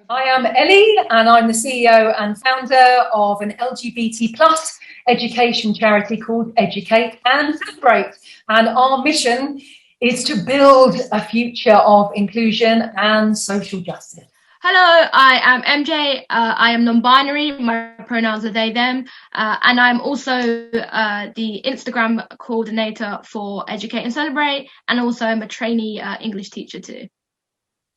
I am Ellie, and I'm the CEO and founder of an LGBT plus education charity called Educate and Celebrate. And our mission is to build a future of inclusion and social justice. Hello, I am MJ. I am non-binary. My pronouns are they, them. And I'm also the Instagram coordinator for Educate and Celebrate. And also I'm a trainee English teacher too.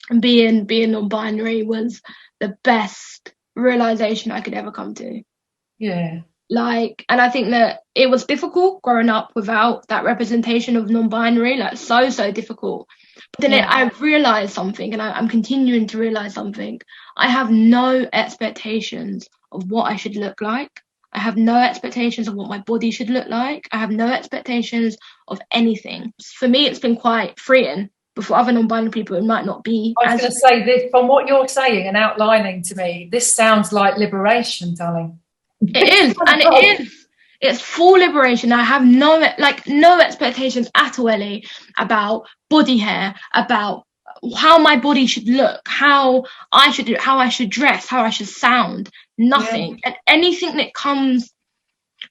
And being non-binary was the best realization I could ever come to. Yeah. And I think that it was difficult growing up without that representation of non-binary, so difficult. But then I realized something, and I'm continuing to realize something. I have no expectations of what I should look like. I have no expectations of what my body should look like. I have no expectations of anything. For me, it's been quite freeing. But for other non-binary people, it might not be. I was going to say this, from what you're saying and outlining to me, this sounds like liberation, darling. It is, and it is. It's full liberation. I have no expectations at all, Ellie, about body hair, about how my body should look, how I should dress, how I should sound. Nothing. Yeah. And anything that comes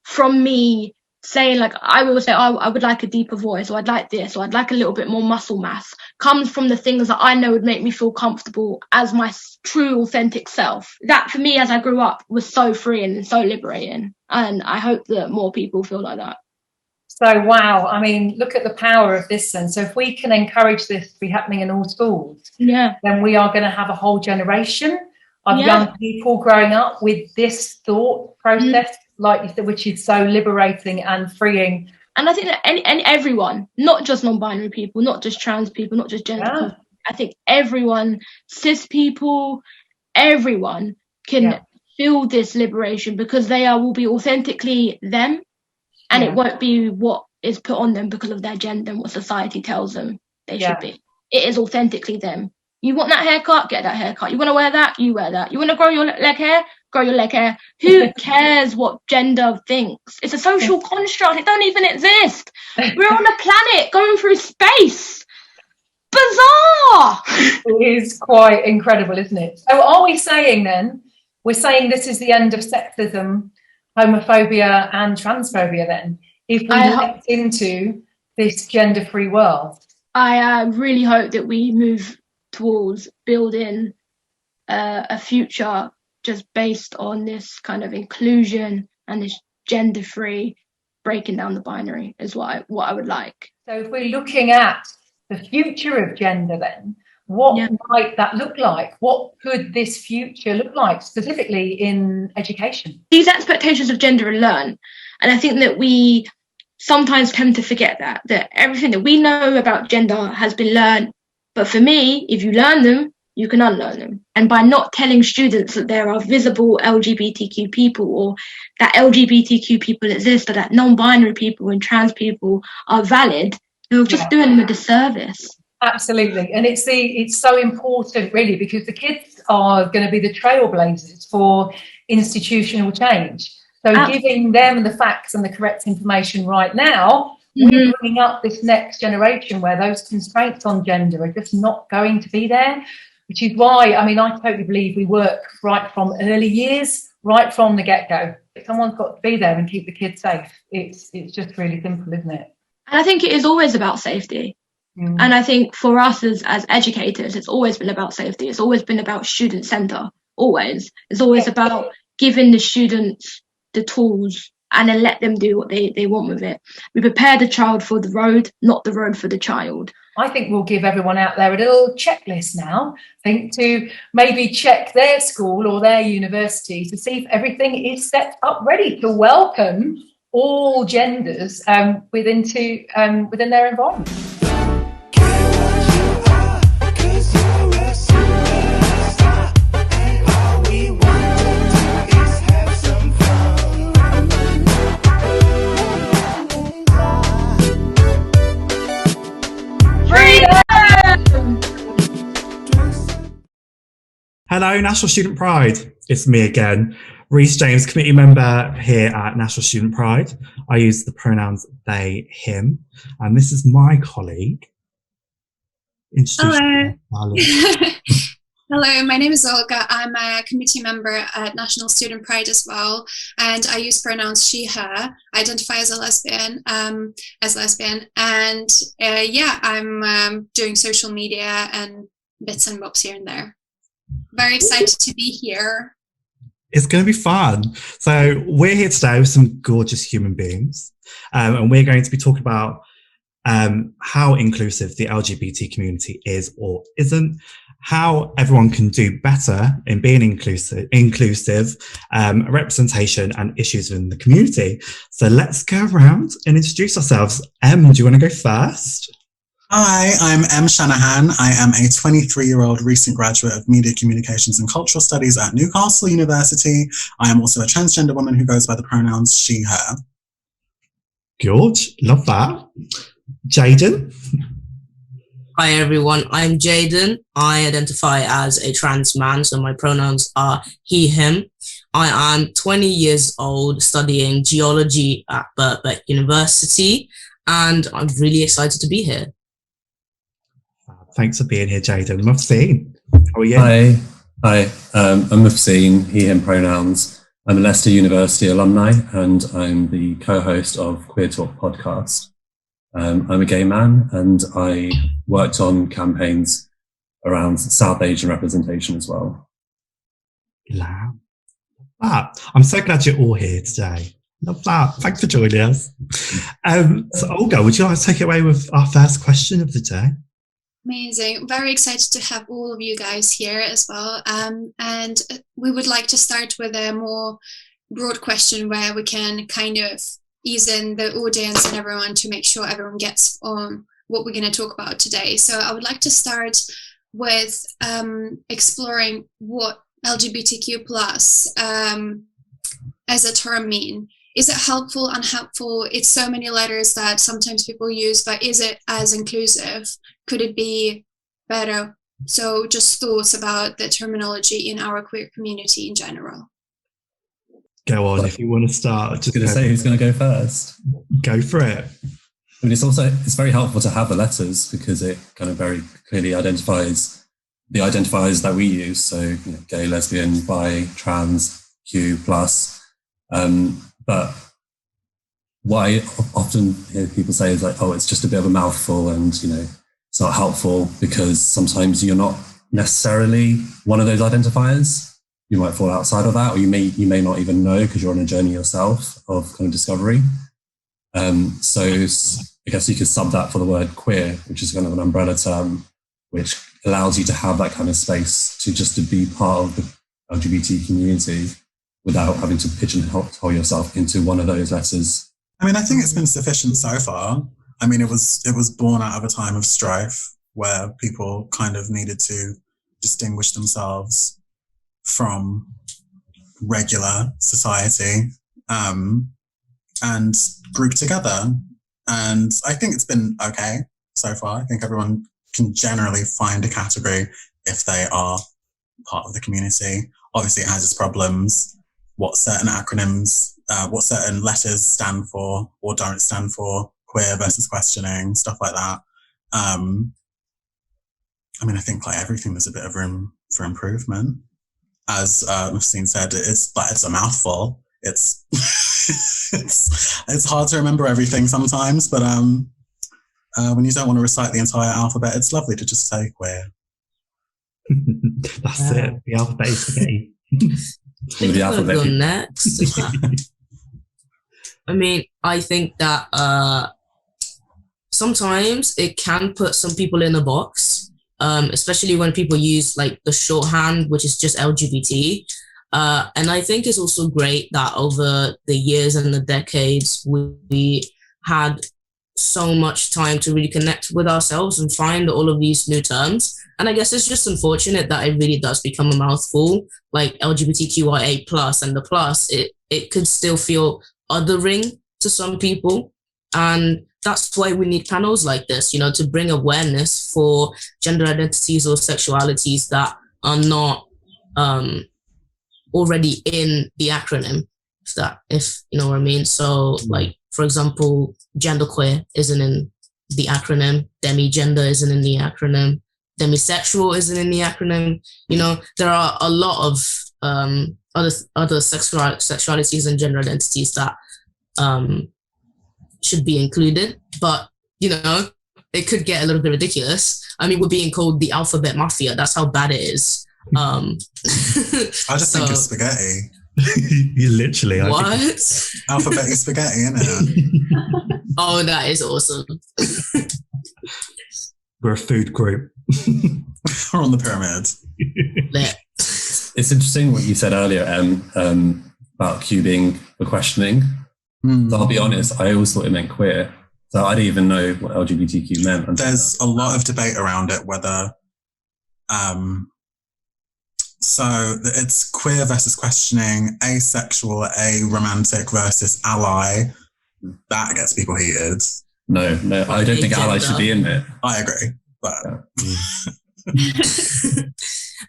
from me saying, like, I will say, oh, I would like a deeper voice, or I'd like this, or I'd like a little bit more muscle mass, comes from the things that I know would make me feel comfortable as my true, authentic self. That, for me, as I grew up, was so freeing and so liberating. And I hope that more people feel like that. So, wow. I mean, look at the power of this then. So if we can encourage this to be happening in all schools, then we are going to have a whole generation of young people growing up with this thought process, like you said, which is so liberating and freeing. And I think that everyone, not just non-binary people, not just trans people, not just gender, I think everyone, cis people, everyone can feel this liberation because they will be authentically them, and it won't be what is put on them because of their gender and what society tells them they should be. It is authentically them. You want that haircut? Get that haircut. You want to wear that? You wear that. You want to grow your leg hair? Grow your leg hair. Who cares what gender thinks? It's a social construct. It don't even exist. We're on a planet going through space. Bizarre. It is quite incredible, isn't it? So are we saying then, we're saying this is the end of sexism, homophobia and transphobia then, if we get into this gender-free world? I really hope that we move towards building a future just based on this kind of inclusion and this gender-free breaking down the binary is what I would like. So if we're looking at the future of gender then, what might that look like? What could this future look like, specifically in education? These expectations of gender are learned, and I think that we sometimes tend to forget that everything that we know about gender has been learned. But for me, if you learn them, you can unlearn them. And by not telling students that there are visible LGBTQ people, or that LGBTQ people exist, or that non-binary people and trans people are valid, you're just doing them a disservice. Absolutely. And it's so important, really, because the kids are going to be the trailblazers for institutional change. So giving them the facts and the correct information right now, we're bringing up this next generation where those constraints on gender are just not going to be there, which is why, I mean, I totally believe we work right from early years, right from the get-go. Someone's got to be there and keep the kids safe. It's just really simple, isn't it? And I think it is always about safety. And I think for us as educators, it's always been about safety. It's always been about student centre, always. It's always about giving the students the tools and then let them do what they want with it. We prepare the child for the road, not the road for the child. I think we'll give everyone out there a little checklist now, I think, to maybe check their school or their university to see if everything is set up ready to welcome all genders within their environment. Hello, National Student Pride. It's me again, Reece-James, committee member here at National Student Pride. I use the pronouns they, him, and this is my colleague. Hello. Hello, my name is Olga. I'm a committee member at National Student Pride as well, and I use pronouns she, her. I identify as a lesbian, and yeah, I'm doing social media and bits and bobs here and there. Very excited to be here. It's going to be fun. So we're here today with some gorgeous human beings, and we're going to be talking about how inclusive the LGBT community is or isn't, how everyone can do better in being inclusive, representation and issues in the community. So let's go around and introduce ourselves. Em, do you want to go first? Hi, I'm M. Shanahan. I am a 23-year-old recent graduate of Media Communications and Cultural Studies at Newcastle University. I am also a transgender woman who goes by the pronouns she, her. Good, love that. Jayden? Hi everyone, I'm Jayden. I identify as a trans man, so my pronouns are he, him. I am 20 years old, studying geology at Birkbeck University, and I'm really excited to be here. Thanks for being here, Jayden. Mufseen, how are you? Hi, I'm Mufseen, he, him pronouns. I'm a Leicester University alumni, and I'm the co-host of Queer Talk podcast. I'm a gay man, and I worked on campaigns around South Asian representation as well. Love that. I'm so glad you're all here today. Love that. Thanks for joining us. So Olga, would you like to take it away with our first question of the day? Amazing. Very excited to have all of you guys here as well. And we would like to start with a more broad question where we can kind of ease in the audience and everyone to make sure everyone gets on what we're going to talk about today. So I would like to start with exploring what LGBTQ plus as a term mean. Is it helpful, unhelpful? It's so many letters that sometimes people use, but is it as inclusive? Could it be better? So just thoughts about the terminology in our queer community in general. Go on, if you want to start. I'm just going to say who's going to go first. Go for it. I mean, it's very helpful to have the letters because it kind of very clearly identifies the identifiers that we use. So gay, lesbian, bi, trans, Q plus. But what I often hear people say is like, oh, it's just a bit of a mouthful and, it's not helpful because sometimes you're not necessarily one of those identifiers. You might fall outside of that, or you may not even know because you're on a journey yourself of kind of discovery. So I guess you could sub that for the word queer, which is kind of an umbrella term, which allows you to have that kind of space to be part of the LGBT community without having to pigeonhole yourself into one of those letters. I mean, I think it's been sufficient so far. I mean, it was born out of a time of strife where people kind of needed to distinguish themselves from regular society and group together. And I think it's been okay so far. I think everyone can generally find a category if they are part of the community. Obviously, it has its problems, what certain acronyms, what certain letters stand for or don't stand for, queer versus questioning, stuff like that. I mean, I think like everything, there's a bit of room for improvement. As Mufseen said, it's a mouthful. It's it's hard to remember everything sometimes, but when you don't want to recite the entire alphabet, it's lovely to just say queer. That's it. The alphabet is spaghetti. The alphabet. Go next. I mean, I think that sometimes it can put some people in a box. Especially when people use like the shorthand, which is just LGBT. And I think it's also great that over the years and the decades, we had so much time to really connect with ourselves and find all of these new terms. And I guess it's just unfortunate that it really does become a mouthful, like LGBTQIA plus and the plus, it could still feel othering to some people. And that's why we need panels like this, to bring awareness for gender identities or sexualities that are not already in the acronym, if you know what I mean. So, like, for example, genderqueer isn't in the acronym, demigender isn't in the acronym, demisexual isn't in the acronym. You know, there are a lot of other sexualities and gender identities that should be included, but you know, it could get a little bit ridiculous. I mean, we're being called the alphabet mafia. That's how bad it is. I just think it's spaghetti. You literally. What? Alphabet is spaghetti, isn't it? Oh, that is awesome. We're a food group. We're on the pyramid. It's interesting what you said earlier, about Q being for questioning. So I'll be honest, I always thought it meant queer. So I didn't even know what LGBTQ meant. There's a lot of debate around it, whether so it's queer versus questioning, asexual, aromantic versus ally. That gets people heated. No, I don't think ally should be in it. I agree, but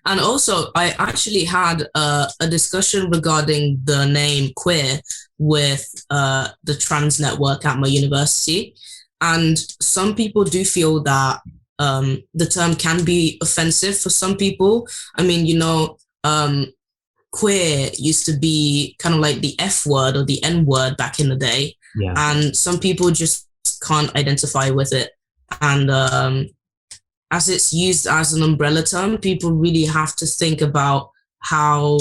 and also I actually had a discussion regarding the name queer with the trans network at my university, and some people do feel that the term can be offensive for some people. I mean, you know, queer used to be kind of like the F word or the N word back in the day. Yeah. And some people just can't identify with it. And as it's used as an umbrella term, people really have to think about how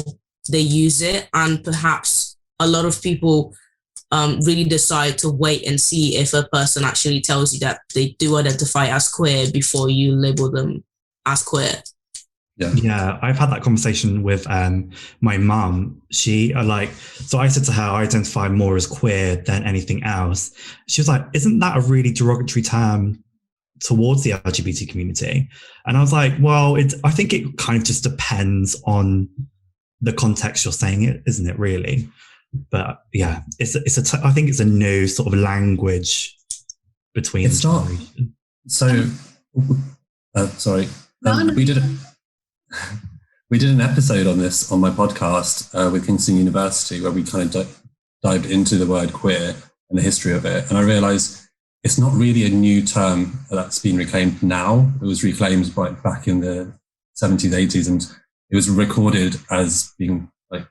they use it. And perhaps a lot of people really decide to wait and see if a person actually tells you that they do identify as queer before you label them as queer. Yeah, I've had that conversation with my mum. So I said to her, I identify more as queer than anything else. She was like, isn't that a really derogatory term towards the LGBT community? And I was like, well, I think it kind of just depends on the context you're saying it, isn't it, really? But yeah, I think it's a new sort of language between. It's not. So, sorry. We did an episode on this on my podcast with Kingston University, where we kind of dived into the word queer and the history of it. And I realized it's not really a new term that's been reclaimed now. It was reclaimed back in the 70s, 80s, and it was recorded as being like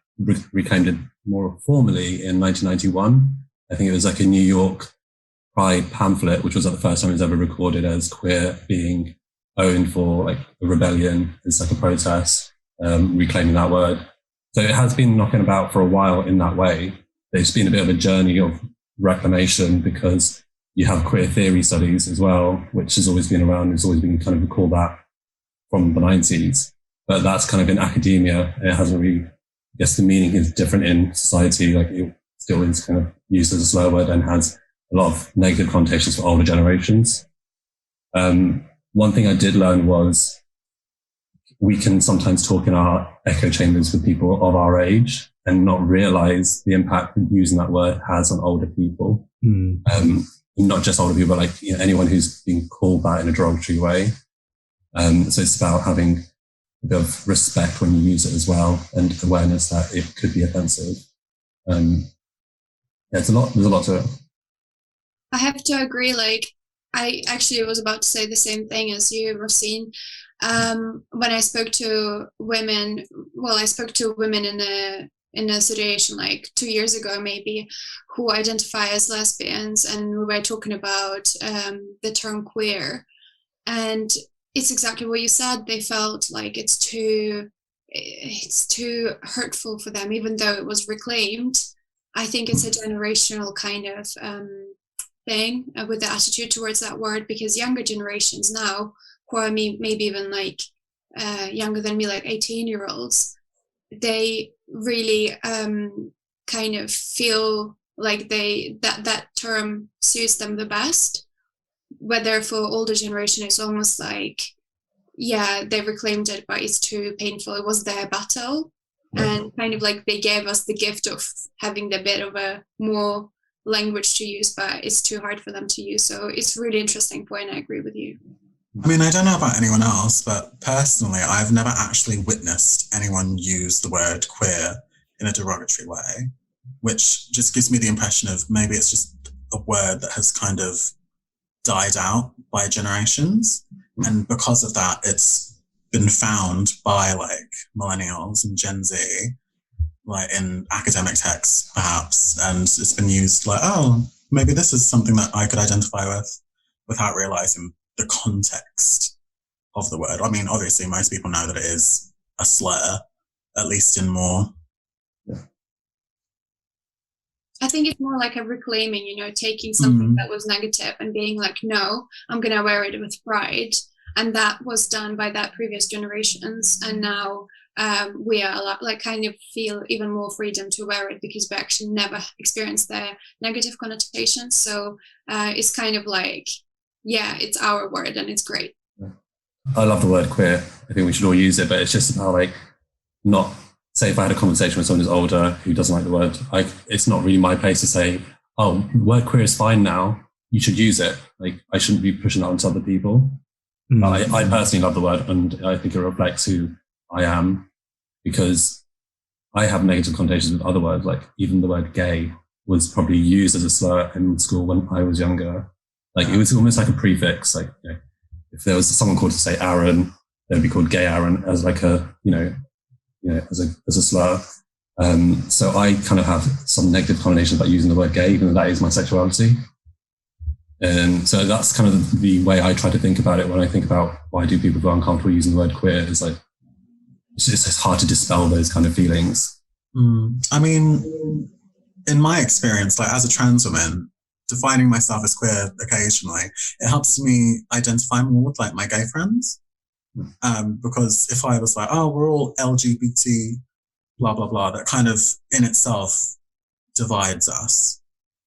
reclaimed more formally in 1991. I think it was like a New York Pride pamphlet, which was like the first time it was ever recorded as queer being owned for like a rebellion. It's like a protest, reclaiming that word. So it has been knocking about for a while in that way. It's been a bit of a journey of reclamation, because you have queer theory studies as well, which has always been around. It's always been kind of called that from the 90s, but that's kind of in academia. It hasn't really, I guess the meaning is different in society. Like it still is kind of used as a slur word and has a lot of negative connotations for older generations. One thing I did learn was we can sometimes talk in our echo chambers with people of our age and not realize the impact that using that word has on older people. Not just older people, but like, you know, anyone who's being called that in a derogatory way. So it's about having a bit of respect when you use it as well, and awareness that it could be offensive. There's a lot to it. I have to agree. Like, I actually was about to say the same thing as you, Mufseen. When I spoke to women, I spoke to women in a situation like 2 years ago, maybe, who identify as lesbians, and we were talking about the term queer. And it's exactly what you said. They felt like it's too hurtful for them, even though it was reclaimed. I think it's a generational kind of thing with the attitude towards that word, because younger generations now, who are maybe even like younger than me, like 18-year-olds, they really kind of feel like that term suits them the best. Whether for older generation, it's almost like, yeah, they reclaimed it, but it's too painful. It was their battle. And kind of like they gave us the gift of having the bit of a more language to use, but it's too hard for them to use. So it's a really interesting point. I agree with you. I mean, I don't know about anyone else, but personally, I've never actually witnessed anyone use the word queer in a derogatory way, which just gives me the impression of maybe it's just a word that has kind of died out by generations. And because of that, it's been found by like millennials and Gen Z, like in academic texts, perhaps, and it's been used like, oh, maybe this is something that I could identify with without realizing the context of the word. I mean, obviously, most people know that it is a slur, at least in more. I think it's more like a reclaiming, taking something that was negative and being like, no, I'm going to wear it with pride. And that was done by that previous generations. And now we are kind of feel even more freedom to wear it because we actually never experienced the negative connotations. So it's kind of like, yeah, it's our word and it's great. I love the word queer. I think we should all use it, but it's just about like not, say if I had a conversation with someone who's older who doesn't like the word, it's not really my place to say, oh, the word queer is fine now, you should use it. Like I shouldn't be pushing that onto other people. I personally love the word and I think it reflects who I am because I have negative connotations with other words, like even the word gay was probably used as a slur in school when I was younger. Like it was almost like a prefix, like if there was someone called to say Aaron, they'd be called gay Aaron as like a, as a slur. So I kind of have some negative connotations about using the word gay, even though that is my sexuality. And so that's kind of the way I try to think about it when I think about why do people feel uncomfortable using the word queer. It's like, it's hard to dispel those kind of feelings. I mean, in my experience, like as a trans woman, defining myself as queer occasionally, it helps me identify more with like my gay friends. Because if I was like, oh, we're all LGBT, blah, blah, blah, that kind of in itself divides us,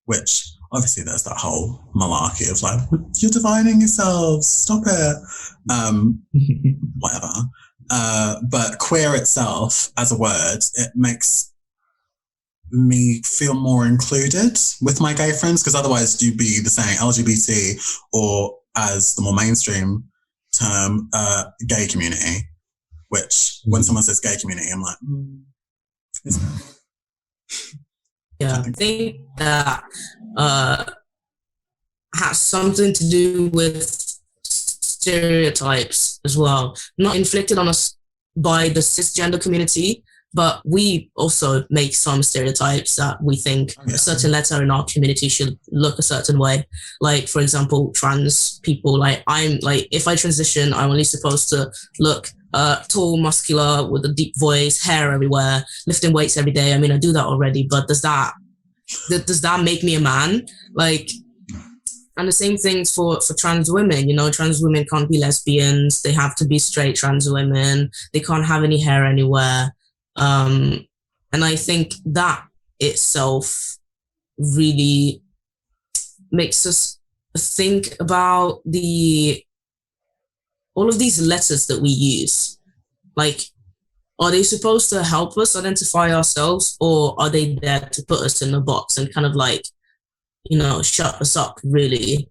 which obviously there's that whole malarkey of like, you're dividing yourselves, stop it, whatever. But queer itself as a word, it makes me feel more included with my gay friends, because otherwise you'd be the saying LGBT or as the more mainstream term, gay community, which when someone says gay community, I'm like, yeah, I think that has something to do with stereotypes as well, not inflicted on us by the cisgender community, but we also make some stereotypes that we think a certain letter in our community should look a certain way. Like, for example, trans people, if I transition, I'm only supposed to look tall, muscular, with a deep voice, hair everywhere, lifting weights every day. I mean, I do that already, but does that make me a man? And the same things for trans women, trans women can't be lesbians. They have to be straight trans women. They can't have any hair anywhere. And I think that itself really makes us think about all of these letters that we use. Like, are they supposed to help us identify ourselves, or are they there to put us in a box and kind of shut us up, really?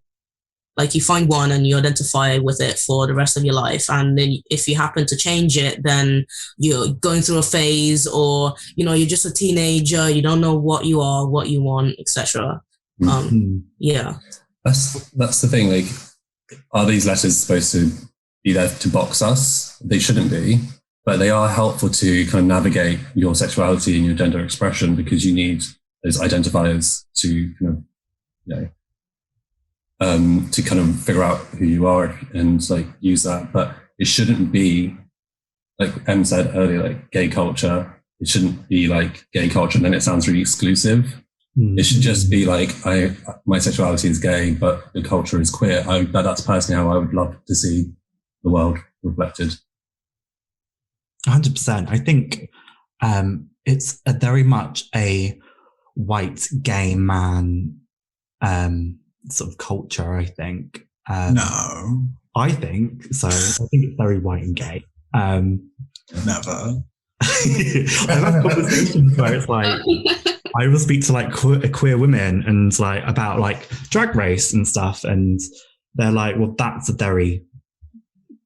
Like, you find one and you identify with it for the rest of your life. And then if you happen to change it, then you're going through a phase, or, you're just a teenager, you don't know what you are, what you want, etc. Yeah. That's the thing. Like, are these letters supposed to be there to box us? They shouldn't be, but they are helpful to kind of navigate your sexuality and your gender expression, because you need those identifiers to kind of, to kind of figure out who you are and use that. But it shouldn't be, like Em said earlier, like gay culture. It shouldn't be like gay culture and then it sounds really exclusive. It should just be like, my sexuality is gay, but the culture is queer. That's personally how I would love to see the world reflected. 100%. I think it's very much a white gay man sort of culture, I think. No. I think so. I think it's very white and gay. Never. I've had conversations where it's like, I will speak to queer women and about drag race and stuff, and they're like, well, that's a very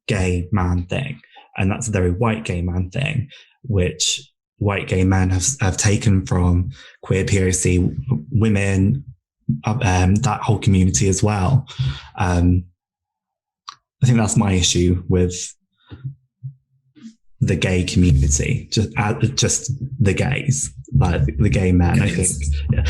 gay man thing, and that's a very white gay man thing, which white gay men have taken from queer POC women, that whole community as well. I think that's my issue with the gay community, just the gays, like the gay men. I think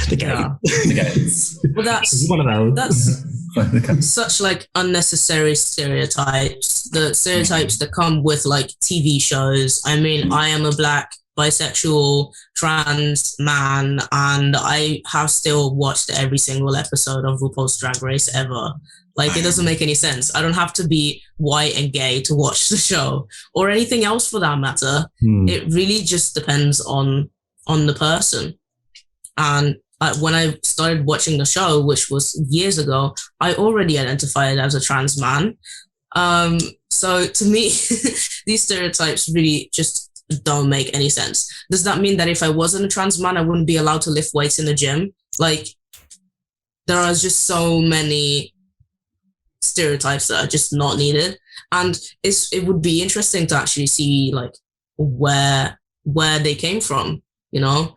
the gay, the gays. Well, that's one of those. That's such like unnecessary stereotypes. The stereotypes that come with like TV shows. I mean, I am a Black bisexual trans man, and I have still watched every single episode of RuPaul's Drag Race ever. Like, it doesn't make any sense. I don't have to be white and gay to watch the show, or anything else for that matter. It really just depends on the person. And when I started watching the show, which was years ago, I already identified as a trans man. So to me, these stereotypes really just don't make any sense. Does that mean that if I wasn't a trans man, I wouldn't be allowed to lift weights in the gym? Like, there are just so many stereotypes that are just not needed. And it would be interesting to actually see like where they came from, you know?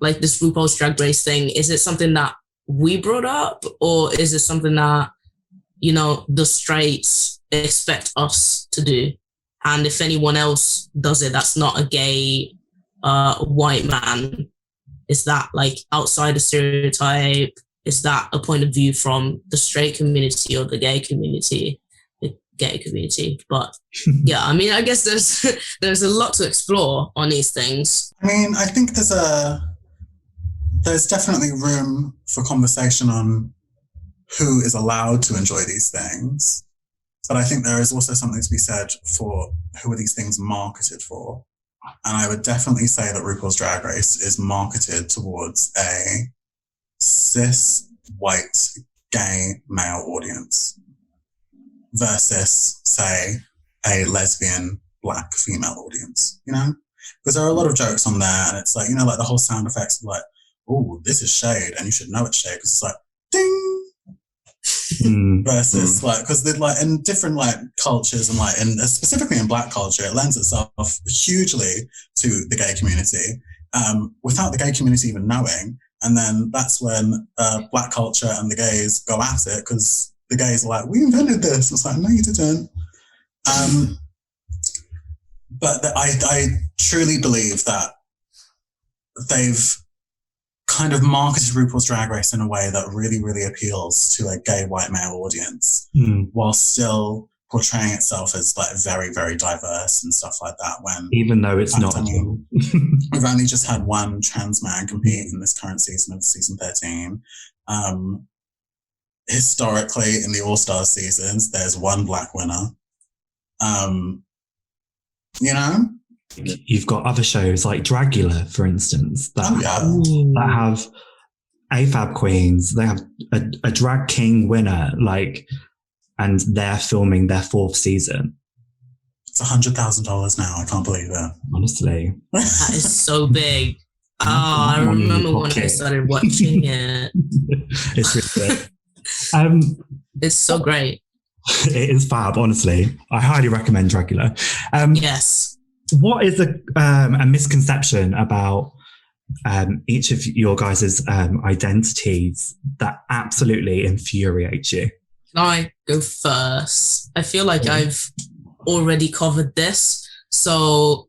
Like this RuPaul's Drag Race thing, is it something that we brought up, or is it something that, you know, the straights expect us to do? And if anyone else does it that's not a gay white man, is that like outside the stereotype? Is that a point of view from the straight community or the gay community? The gay community. But yeah, I mean, I guess there's a lot to explore on these things. I mean, I think there's definitely room for conversation on who is allowed to enjoy these things. But I think there is also something to be said for who are these things marketed for. And I would definitely say that RuPaul's Drag Race is marketed towards a cis, white, gay, male audience versus, say, a lesbian, Black, female audience, you know? Because there are a lot of jokes on there, and it's like, you know, like the whole sound effects of like, oh, this is shade, and you should know it's shade, because it's like, ding! Versus like, because they're like in different like cultures and like in specifically in Black culture, it lends itself hugely to the gay community without the gay community even knowing. And then that's when Black culture and the gays go at it, because the gays are like, we invented this. It's like, no, you didn't. But I truly believe that they've kind of marketed RuPaul's Drag Race in a way that really, really appeals to a gay white male audience, while still portraying itself as like very, very diverse and stuff like that. When even though it's not, I mean, we've only just had one trans man compete in this current season of season 13. Historically, in the All-Star seasons, there's one Black winner. You know. You've got other shows like Dragula, for instance, that have AFAB queens. They have a drag king winner, like, and they're filming their 4th season. It's $100,000 now. I can't believe it. Honestly, that is so big. Oh, I remember when I started watching it. It's really good. It's so great. It is fab. Honestly, I highly recommend Dragula. Yes. What is a misconception about each of your guys' identities that absolutely infuriates you? Can I go first? I feel like I've already covered this. So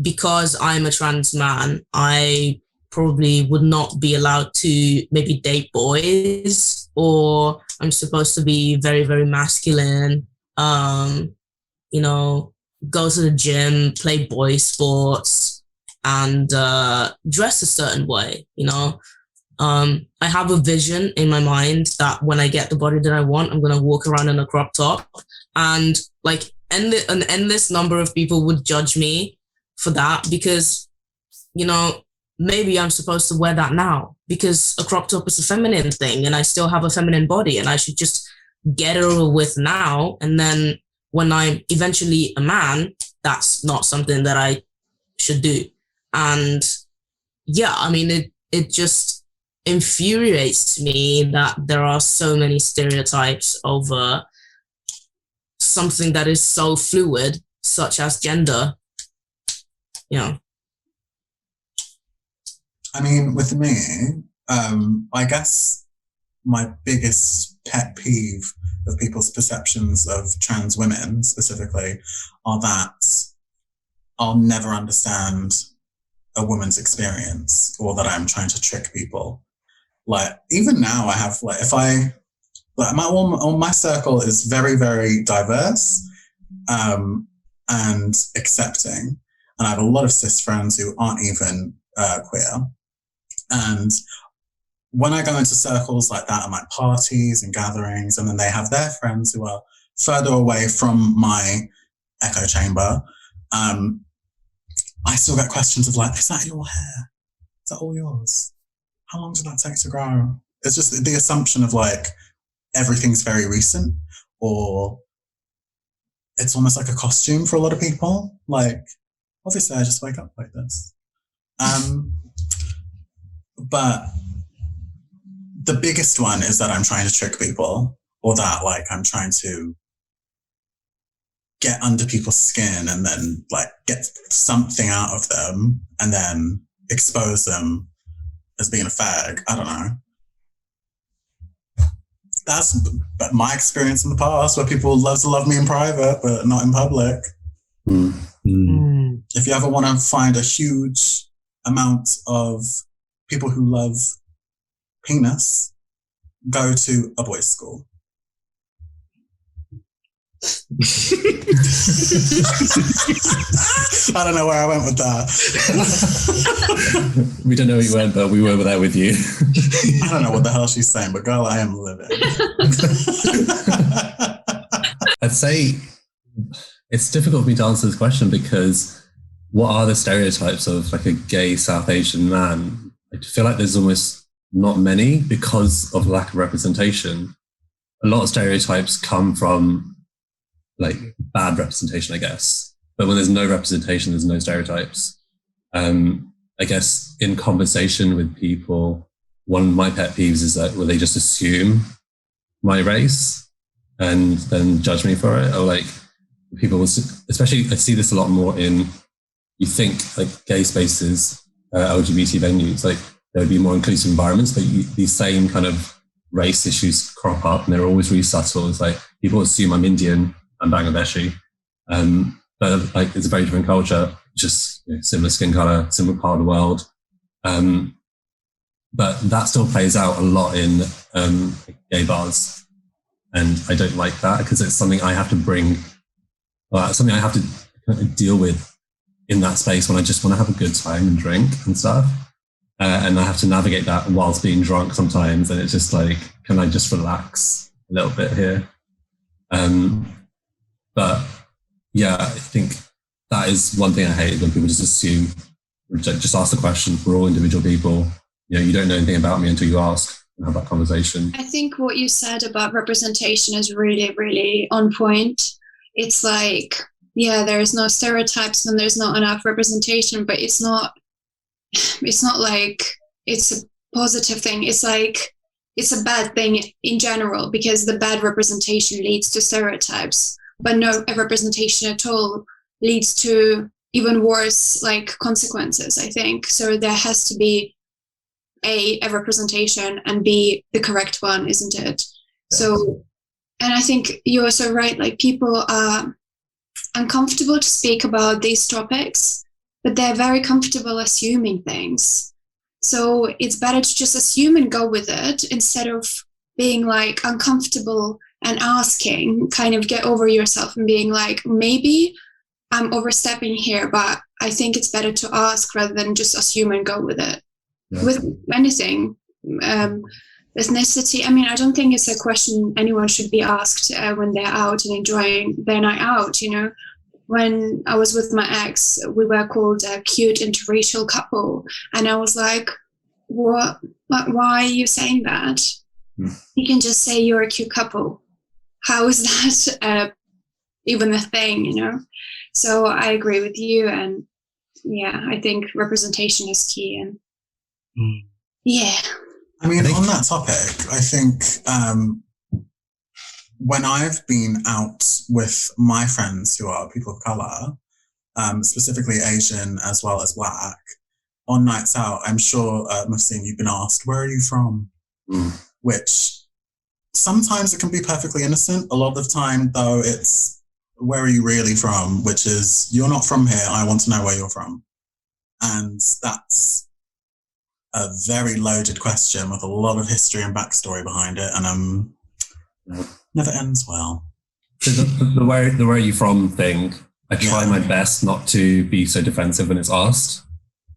because I'm a trans man, I probably would not be allowed to maybe date boys, or I'm supposed to be very, very masculine, you know, go to the gym, play boy sports, and dress a certain way, you know. I have a vision in my mind that when I get the body that I want, I'm going to walk around in a crop top, and like an endless number of people would judge me for that, because, you know, maybe I'm supposed to wear that now because a crop top is a feminine thing and I still have a feminine body, and I should just get it over with now. And then when I'm eventually a man, that's not something that I should do. And yeah, I mean, it just infuriates me that there are so many stereotypes over something that is so fluid, such as gender. You know. I mean, with me, I guess my biggest pet peeve of people's perceptions of trans women specifically are that I'll never understand a woman's experience, or that I'm trying to trick people. Like, even now I have, like, if I, like, my circle is very, very diverse and accepting. And I have a lot of cis friends who aren't even queer. And when I go into circles like that at my parties and gatherings, and then they have their friends who are further away from my echo chamber, I still get questions of like, is that your hair? Is that all yours? How long did that take to grow? It's just the assumption of like, everything's very recent, or it's almost like a costume for a lot of people. Like, obviously I just wake up like this. But the biggest one is that I'm trying to trick people, or that like I'm trying to get under people's skin and then like get something out of them and then expose them as being a fag. I don't know. That's my experience in the past, where people love to love me in private but not in public. If you ever want to find a huge amount of people who love penis, go to a boys' school. I don't know where I went with that. We don't know where you went, but we were there with you. I don't know what the hell she's saying, but girl, I am living. I'd say it's difficult for me to answer this question, because what are the stereotypes of like a gay South Asian man? I feel like there's almost not many because of lack of representation. A lot of stereotypes come from like bad representation, I guess. But when there's no representation, there's no stereotypes. I guess in conversation with people, one of my pet peeves is that, well, they just assume my race and then judge me for it. Or like people, especially I see this a lot more in, you think like gay spaces, LGBT venues, like there would be more inclusive environments, but these same kind of race issues crop up and they're always really subtle. It's like people assume I'm Indian, I'm Bangladeshi, but like it's a very different culture, just similar skin color, similar part of the world. But that still plays out a lot in gay bars. And I don't like that because it's something I have to bring, something I have to kind of deal with in that space when I just want to have a good time and drink and stuff. And I have to navigate that whilst being drunk sometimes. And it's just like, can I just relax a little bit here? But yeah, I think that is one thing I hate, when people just assume, just ask the question. We're all individual people. You don't know anything about me until you ask and have that conversation. I think what you said about representation is really, really on point. It's like, yeah, there's no stereotypes and there's not enough representation, but it's not like it's a positive thing. It's like it's a bad thing in general, because the bad representation leads to stereotypes, but no representation at all leads to even worse like consequences, I think. So there has to be a representation and B, the correct one, isn't it? Yeah. So, and I think you're also right, like people are uncomfortable to speak about these topics, but they're very comfortable assuming things. So it's better to just assume and go with it instead of being like uncomfortable and asking, kind of get over yourself and being like, maybe I'm overstepping here, but I think it's better to ask rather than just assume and go with it. Yeah. With anything, ethnicity, I mean, I don't think it's a question anyone should be asked when they're out and enjoying their night out, When I was with my ex, we were called a cute interracial couple. And I was like, what? Why are you saying that? You can just say you're a cute couple. How is that even a thing, So I agree with you. And yeah, I think representation is key. And yeah. I mean, on that topic, I think when I've been out with my friends who are people of colour, specifically Asian as well as Black, on nights out, I'm sure, Mufseen, you've been asked, where are you from? Which sometimes it can be perfectly innocent. A lot of the time, though, it's where are you really from? Which is, you're not from here. I want to know where you're from. And that's a very loaded question with a lot of history and backstory behind it. And never ends well. So the where are you from thing, I try my best not to be so defensive when it's asked,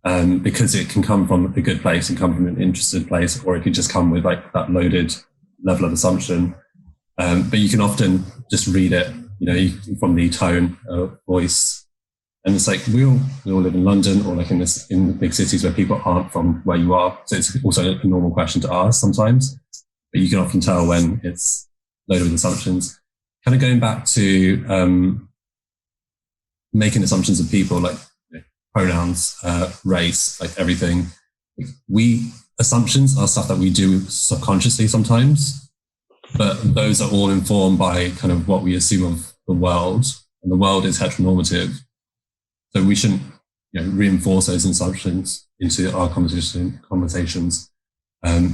because it can come from a good place and come from an interested place, or it could just come with like that loaded level of assumption. But you can often just read it, from the tone of voice. And it's like we all live in London, or like in big cities where people aren't from where you are. So it's also a normal question to ask sometimes, but you can often tell when it's loaded with assumptions. Kind of going back to making assumptions of people, like pronouns, race, like everything. Assumptions are stuff that we do subconsciously sometimes, but those are all informed by kind of what we assume of the world, and the world is heteronormative. So we shouldn't reinforce those assumptions into our conversations.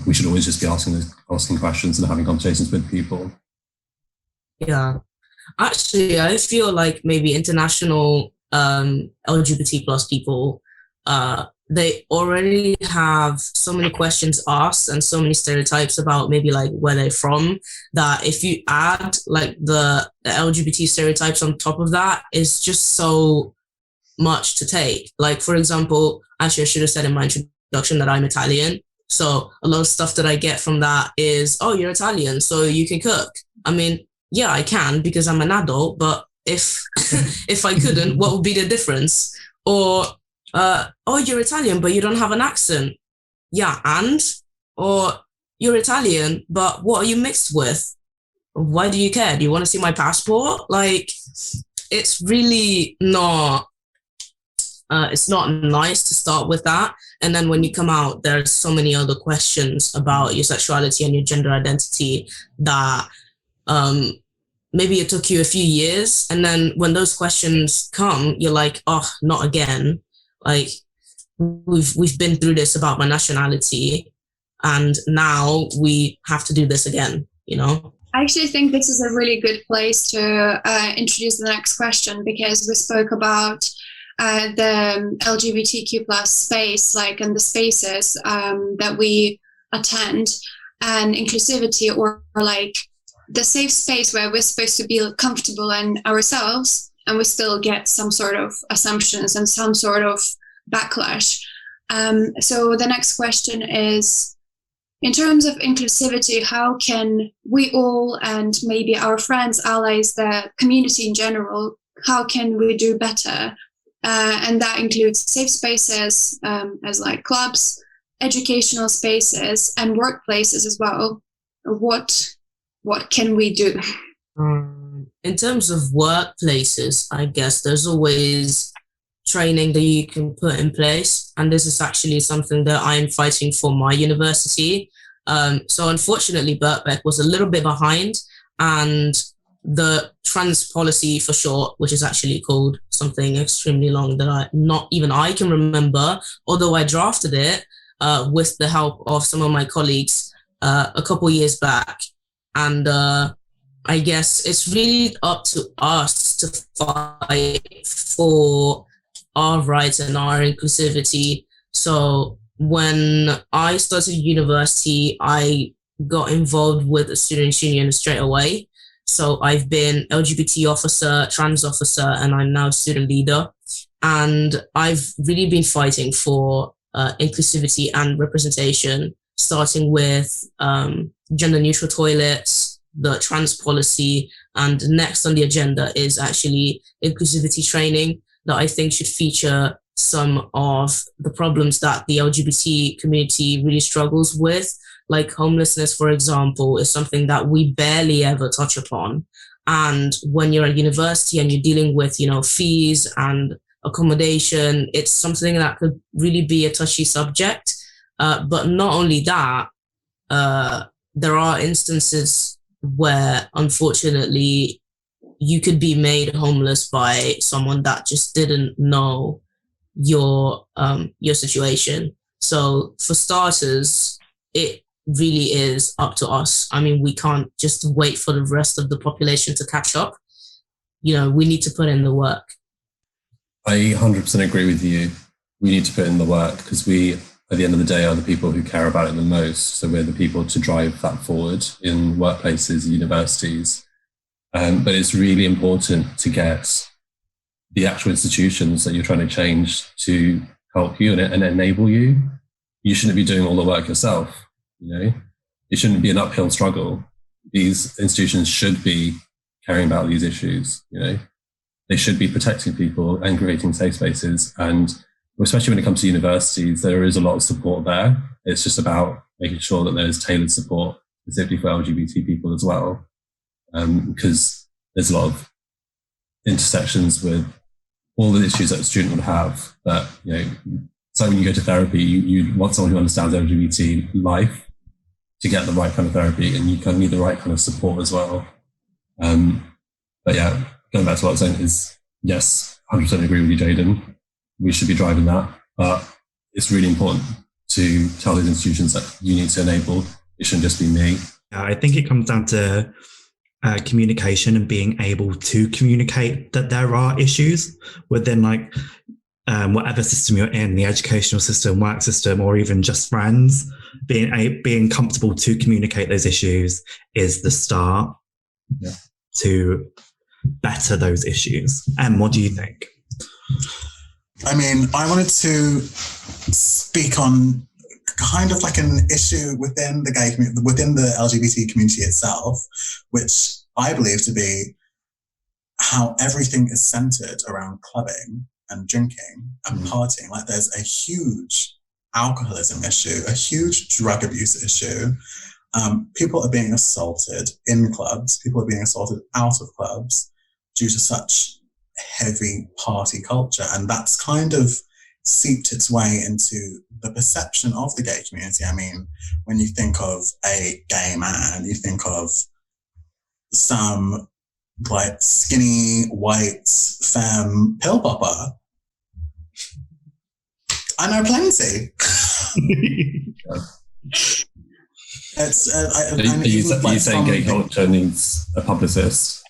We should always just be asking questions and having conversations with people. Yeah, actually, I feel like maybe international LGBT plus people, they already have so many questions asked and so many stereotypes about maybe like where they're from, that if you add like the LGBT stereotypes on top of that, it's just so much to take. Like, for example, actually, I should have said in my introduction that I'm Italian. So a lot of stuff that I get from that is, oh, you're Italian, so you can cook. I mean, yeah, I can because I'm an adult, but if if I couldn't, what would be the difference? Or, oh, you're Italian, but you don't have an accent. Yeah, and? Or you're Italian, but what are you mixed with? Why do you care? Do you want to see my passport? Like, it's really not, it's not nice to start with that. And then when you come out, there's so many other questions about your sexuality and your gender identity that maybe it took you a few years. And then when those questions come, you're like, oh, not again. Like, we've been through this about my nationality, and now we have to do this again, I actually think this is a really good place to introduce the next question, because we spoke about the LGBTQ plus space, like in the spaces that we attend, and inclusivity, or like the safe space where we're supposed to be comfortable in ourselves, and we still get some sort of assumptions and some sort of backlash. So the next question is, in terms of inclusivity, how can we all, and maybe our friends, allies, the community in general, how can we do better? And that includes safe spaces, as like clubs, educational spaces, and workplaces as well. What can we do? In terms of workplaces, I guess there's always training that you can put in place. And this is actually something that I'm fighting for my university. So unfortunately, Birkbeck was a little bit behind, and the trans policy for short, which is actually called something extremely long that not even I can remember, although I drafted it with the help of some of my colleagues a couple years back. And I guess it's really up to us to fight for our rights and our inclusivity. So when I started university, I got involved with a student union straight away. So I've been LGBT officer, trans officer, and I'm now student leader. And I've really been fighting for inclusivity and representation, starting with gender neutral toilets, the trans policy, and next on the agenda is actually inclusivity training that I think should feature some of the problems that the LGBT community really struggles with. Like homelessness, for example, is something that we barely ever touch upon. And when you're at university and you're dealing with, fees and accommodation, it's something that could really be a touchy subject. But not only that, there are instances where, unfortunately, you could be made homeless by someone that just didn't know your situation. So for starters, it really is up to us. I mean, we can't just wait for the rest of the population to catch up. We need to put in the work. I 100% agree with you. We need to put in the work because we, at the end of the day, are the people who care about it the most. So we're the people to drive that forward in workplaces, universities. But it's really important to get the actual institutions that you're trying to change to help you and enable you. You shouldn't be doing all the work yourself. It shouldn't be an uphill struggle. These institutions should be caring about these issues. They should be protecting people and creating safe spaces. And especially when it comes to universities, there is a lot of support there. It's just about making sure that there's tailored support specifically for LGBT people as well. Because there's a lot of intersections with all the issues that a student would have. That, so when you go to therapy, you want someone who understands LGBT life to get the right kind of therapy, and you kind of need the right kind of support as well. But yeah, going back to what I was saying is, yes, 100% agree with you, Jayden. We should be driving that, but it's really important to tell those institutions that you need to enable. It shouldn't just be me. I think it comes down to communication and being able to communicate that there are issues within whatever system you're in, the educational system, work system, or even just friends. Being comfortable to communicate those issues is the start to better those issues. What do you think? I mean, I wanted to speak on kind of like an issue within the gay community, within the LGBT community itself, which I believe to be how everything is centered around clubbing and drinking and partying. Like, there's a huge alcoholism issue, a huge drug abuse issue. People are being assaulted in clubs. People are being assaulted out of clubs due to such heavy party culture. And that's kind of seeped its way into the perception of the gay community. I mean, when you think of a gay man, you think of some skinny white femme pill popper. I know plenty. Are you saying gay culture needs a publicist?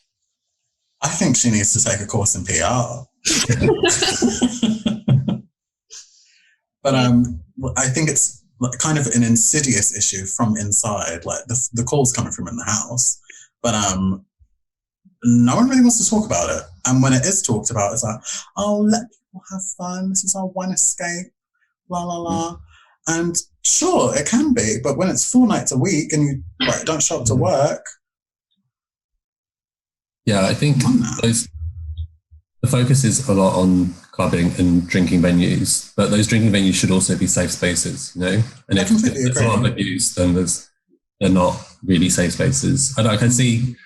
I think she needs to take a course in PR. But I think it's kind of an insidious issue from inside. Like, the call's coming from in the house, but no one really wants to talk about it. And when it is talked about, it's like, oh, let people have fun. This is our one escape. La la la. And sure, it can be, but when it's 4 nights a week and you don't show up to work. Yeah, I think the focus is a lot on clubbing and drinking venues, but those drinking venues should also be safe spaces, And if there's a lot of abuse, then they're not really safe spaces. I can see,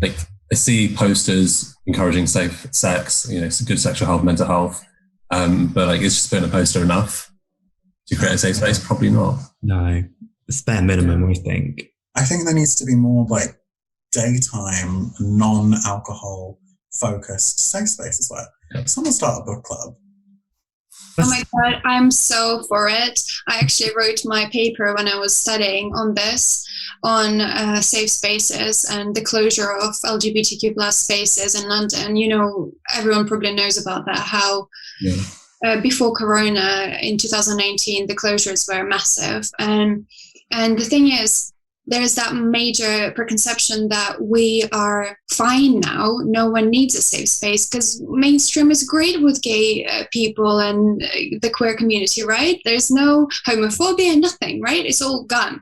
I see posters encouraging safe sex, good sexual health, mental health, but it's just putting a poster enough to create a safe space? Probably not. No, it's bare minimum, I think. I think there needs to be more daytime, non-alcohol focused safe spaces. Someone start a book club. Oh my God, I'm so for it. I actually wrote my paper when I was studying on this, on safe spaces and the closure of LGBTQ plus spaces in London. Everyone probably knows about that, how before Corona in 2019, the closures were massive. And the thing is, there's that major preconception that we are fine now. No one needs a safe space because mainstream is great with gay people and the queer community, right? There's no homophobia, nothing, right? It's all gone.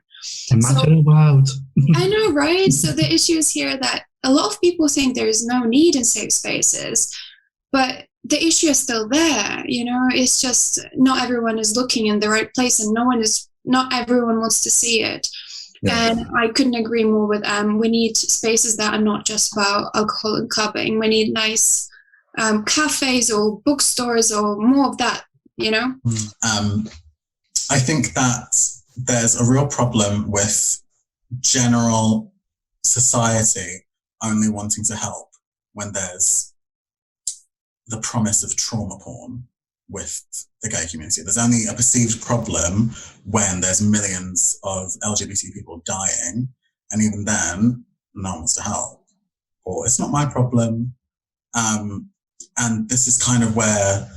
Imagine a world. I know, right? So the issue is here that a lot of people think there is no need in safe spaces, but the issue is still there. It's just not everyone is looking in the right place, and not everyone wants to see it. Yeah. And I couldn't agree more with we need spaces that are not just about alcohol and clubbing. We need nice cafes or bookstores or more of that, I think that there's a real problem with general society only wanting to help when there's the promise of trauma porn. with the gay community. There's only a perceived problem when there's millions of LGBT people dying, and even then, no one wants to help. Or it's not my problem. And this is kind of where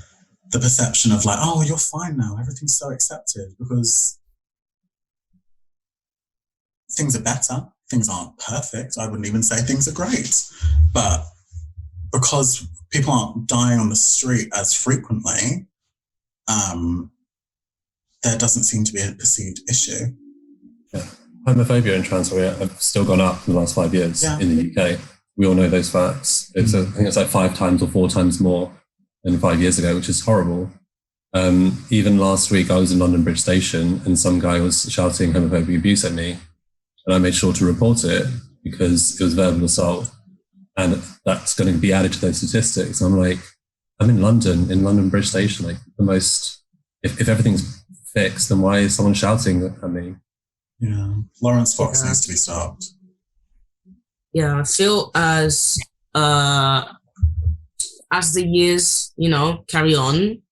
the perception of like, oh, you're fine now, everything's so accepted, because things are better. Things aren't perfect. I wouldn't even say things are great. But because people aren't dying on the street as frequently, there doesn't seem to be a perceived issue. Yeah. Homophobia and transphobia have still gone up in the last 5 years in the UK. We all know those facts. I think it's like 5 times or 4 times more than 5 years ago, which is horrible. Even last week, I was in London Bridge Station and some guy was shouting homophobic abuse at me, and I made sure to report it because it was verbal assault, and that's going to be added to those statistics. I'm like, I'm in London Bridge Station, like the most, if everything's fixed, then why is someone shouting at me? Yeah, Lawrence Fox needs to be stopped. Yeah, I feel as the years, carry on,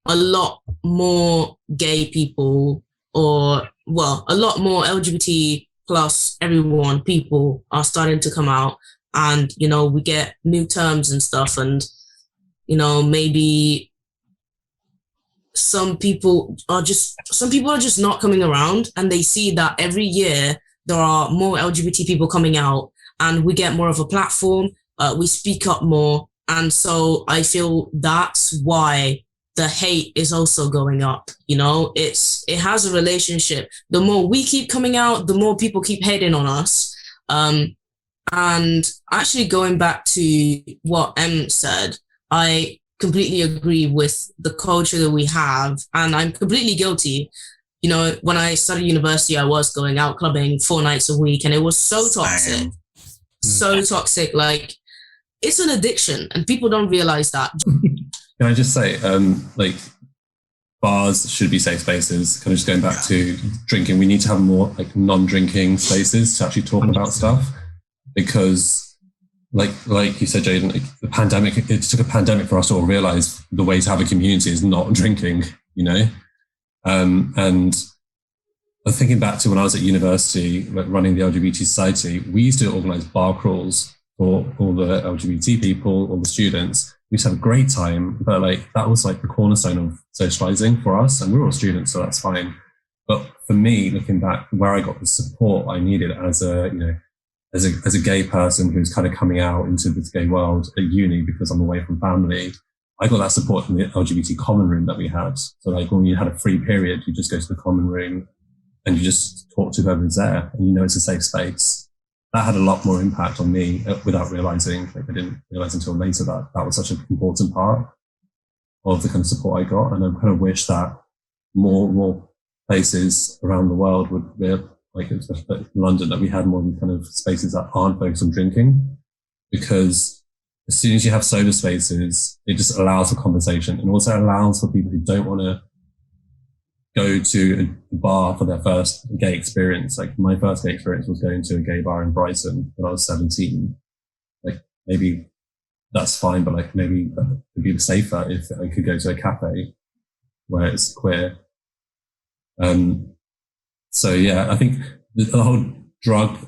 a lot more gay people a lot more LGBT plus everyone people are starting to come out, and, we get new terms and stuff, and, maybe some people are just not coming around, and they see that every year there are more LGBT people coming out and we get more of a platform, we speak up more. And so I feel that's why the hate is also going up. It has a relationship. The more we keep coming out, the more people keep hating on us. And actually going back to what Em said, I completely agree with the culture that we have, and I'm completely guilty. When I started university, I was going out clubbing 4 nights a week, and it was so toxic. So toxic. Like, it's an addiction, and people don't realize that. Can I just say, bars should be safe spaces. Kind of just going back to drinking, we need to have more like non-drinking spaces to actually talk about stuff, because like you said, Jayden, the pandemic, it took a pandemic for us to all realize the way to have a community is not drinking, and I'm thinking back to when I was at university, running the LGBT society, we used to organize bar crawls for all the LGBT people, all the students. We used to have a great time, but that was the cornerstone of socializing for us, and we were all students, so that's fine. But for me, looking back, where I got the support I needed as a gay person who's kind of coming out into this gay world at uni because I'm away from family, I got that support from the LGBT common room that we had. So when you had a free period, you just go to the common room and you just talk to whoever's there, and it's a safe space. That had a lot more impact on me without realizing. I didn't realize until later that that was such an important part of the kind of support I got. And I kind of wish that more places around the world would be, especially in London, that we had more kind of spaces that aren't focused on drinking, because as soon as you have sober spaces, it just allows for conversation, and also allows for people who don't want to go to a bar for their first gay experience. My first gay experience was going to a gay bar in Brighton when I was 17. Maybe that's fine, but maybe it would be safer if I could go to a cafe where it's queer. So yeah, I think the whole drug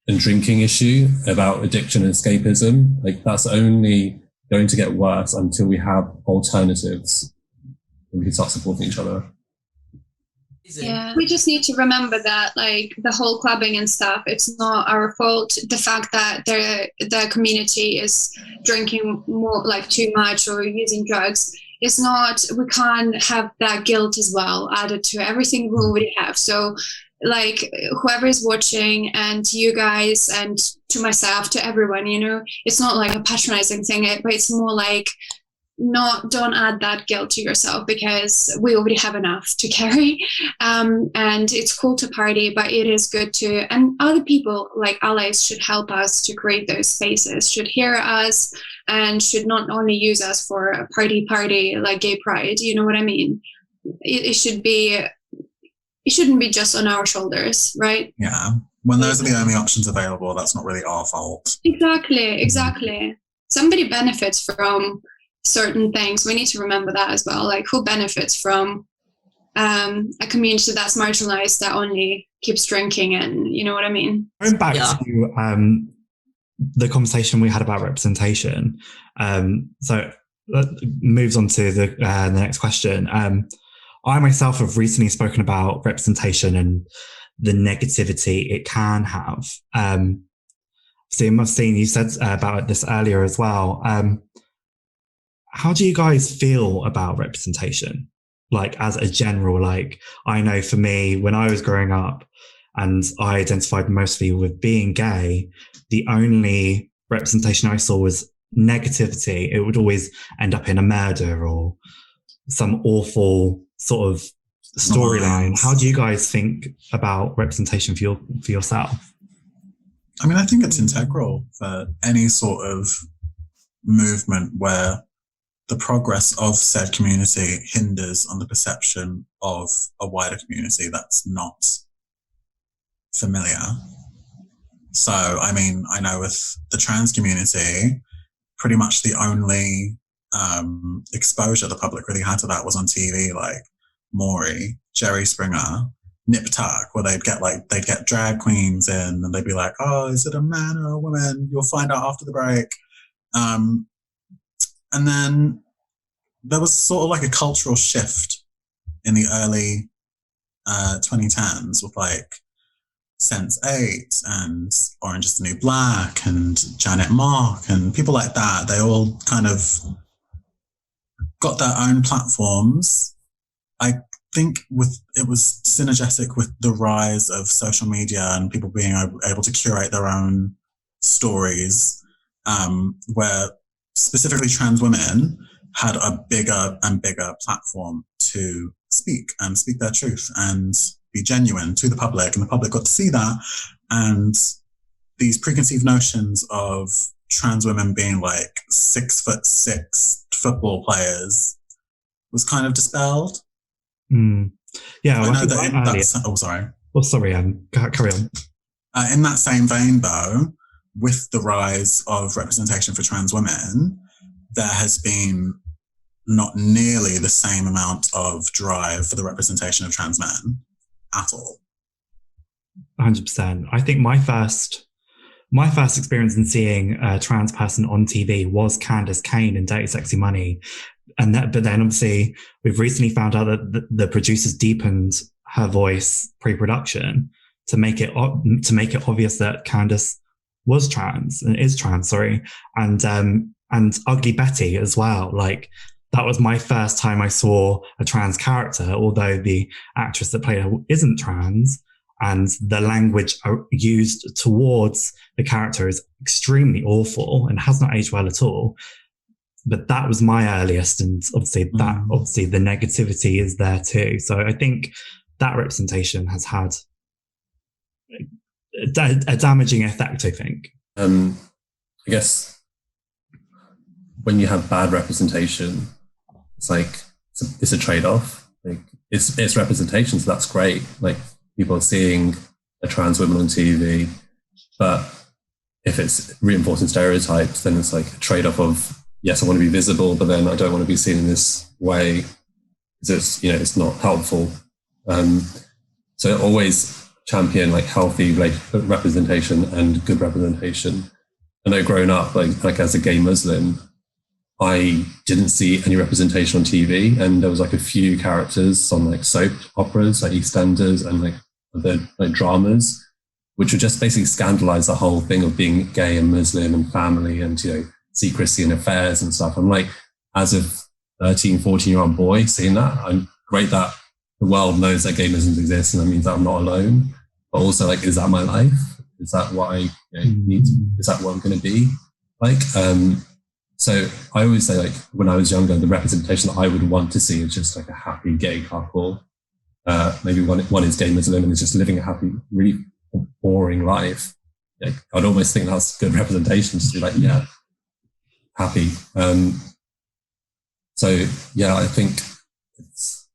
and drinking issue about addiction and escapism, that's only going to get worse until we have alternatives and we can start supporting each other. Yeah, we just need to remember that the whole clubbing and stuff, it's not our fault. The fact that the community is drinking more, too much, or using drugs, it's not, we can't have that guilt as well added to everything we already have. So whoever is watching, and you guys, and to myself, to everyone, it's not a patronizing thing, but it's more don't add that guilt to yourself, because we already have enough to carry. And it's cool to party, but it is good to, and other people allies should help us to create those spaces, should hear us, and should not only use us for a party like gay pride. You know what I mean? It shouldn't be just on our shoulders, right? Yeah. When those are the only options available, that's not really our fault. Exactly. Somebody benefits from certain things. We need to remember that as well. Like, who benefits from a community that's marginalized, that only keeps drinking, and you know what I mean? Going back to the conversation we had about representation, so that moves on to the next question. I myself have recently spoken about representation and the negativity it can have. So Mufseen, you said about this earlier as well. How do you guys feel about representation? Like, as a general, like, I know for me, when I was growing up and I identified mostly with being gay, the only representation I saw was negativity. It would always end up in a murder or some awful sort of storyline. How do you guys think about representation for yourself? I mean, I think it's integral for any sort of movement where the progress of said community hinders on the perception of a wider community that's not familiar. So, I mean, I know with the trans community, pretty much the only exposure the public really had to that was on TV, like Maury, Jerry Springer, Nip Tuck, where they'd get drag queens in and they'd be like, oh, is it a man or a woman? You'll find out after the break. And then there was sort of like a cultural shift in the early 2010s with like Sense8 and Orange is the New Black and Janet Mock and people like that. They all kind of got their own platforms. I think it was synergetic with the rise of social media and people being able to curate their own stories, where specifically trans women had a bigger and bigger platform to speak their truth and be genuine to the public, and the public got to see that, and these preconceived notions of trans women being like 6'6" football players was kind of dispelled. Yeah, I know that oh, sorry. Oh, sorry, carry on. In that same vein, though, with the rise of representation for trans women, there has been not nearly the same amount of drive for the representation of trans men at all. 100%. I think my first experience in seeing a trans person on TV was Candace Kane in Dirty Sexy Money. But then obviously we've recently found out that the producers deepened her voice pre-production to make it obvious that Candace was trans and is trans, and Ugly Betty as well. Like, that was my first time I saw a trans character, although the actress that played her isn't trans, and the language used towards the character is extremely awful and has not aged well at all. But that was my earliest, and obviously the negativity is there too. So I think that representation has had a damaging effect, I think. I guess when you have bad representation, it's like it's a trade-off. Like, it's representation, so that's great. Like, people are seeing a trans woman on TV, but if it's reinforcing stereotypes, then it's like a trade-off of, yes, I want to be visible, but then I don't want to be seen in this way because it's not helpful. So always champion like healthy representation and good representation. I know growing up, like as a gay Muslim, I didn't see any representation on TV, and there was like a few characters on like soap operas, like EastEnders and like other like dramas, which would just basically scandalize the whole thing of being gay and Muslim and family and, secrecy and affairs and stuff. I'm like, as a 13, 14-year-old boy seeing that, I'm great that the world knows that gay Muslims exist, and that means that I'm not alone. But also, like, is that my life? Is that what I need to, is that what I'm going to be like? So I always say, like, when I was younger, the representation that I would want to see is just like a happy gay couple. Maybe one is gay Muslim and is just living a happy, really boring life. Like, I'd almost think that's good representation, to be like, yeah, happy. So yeah, I think it's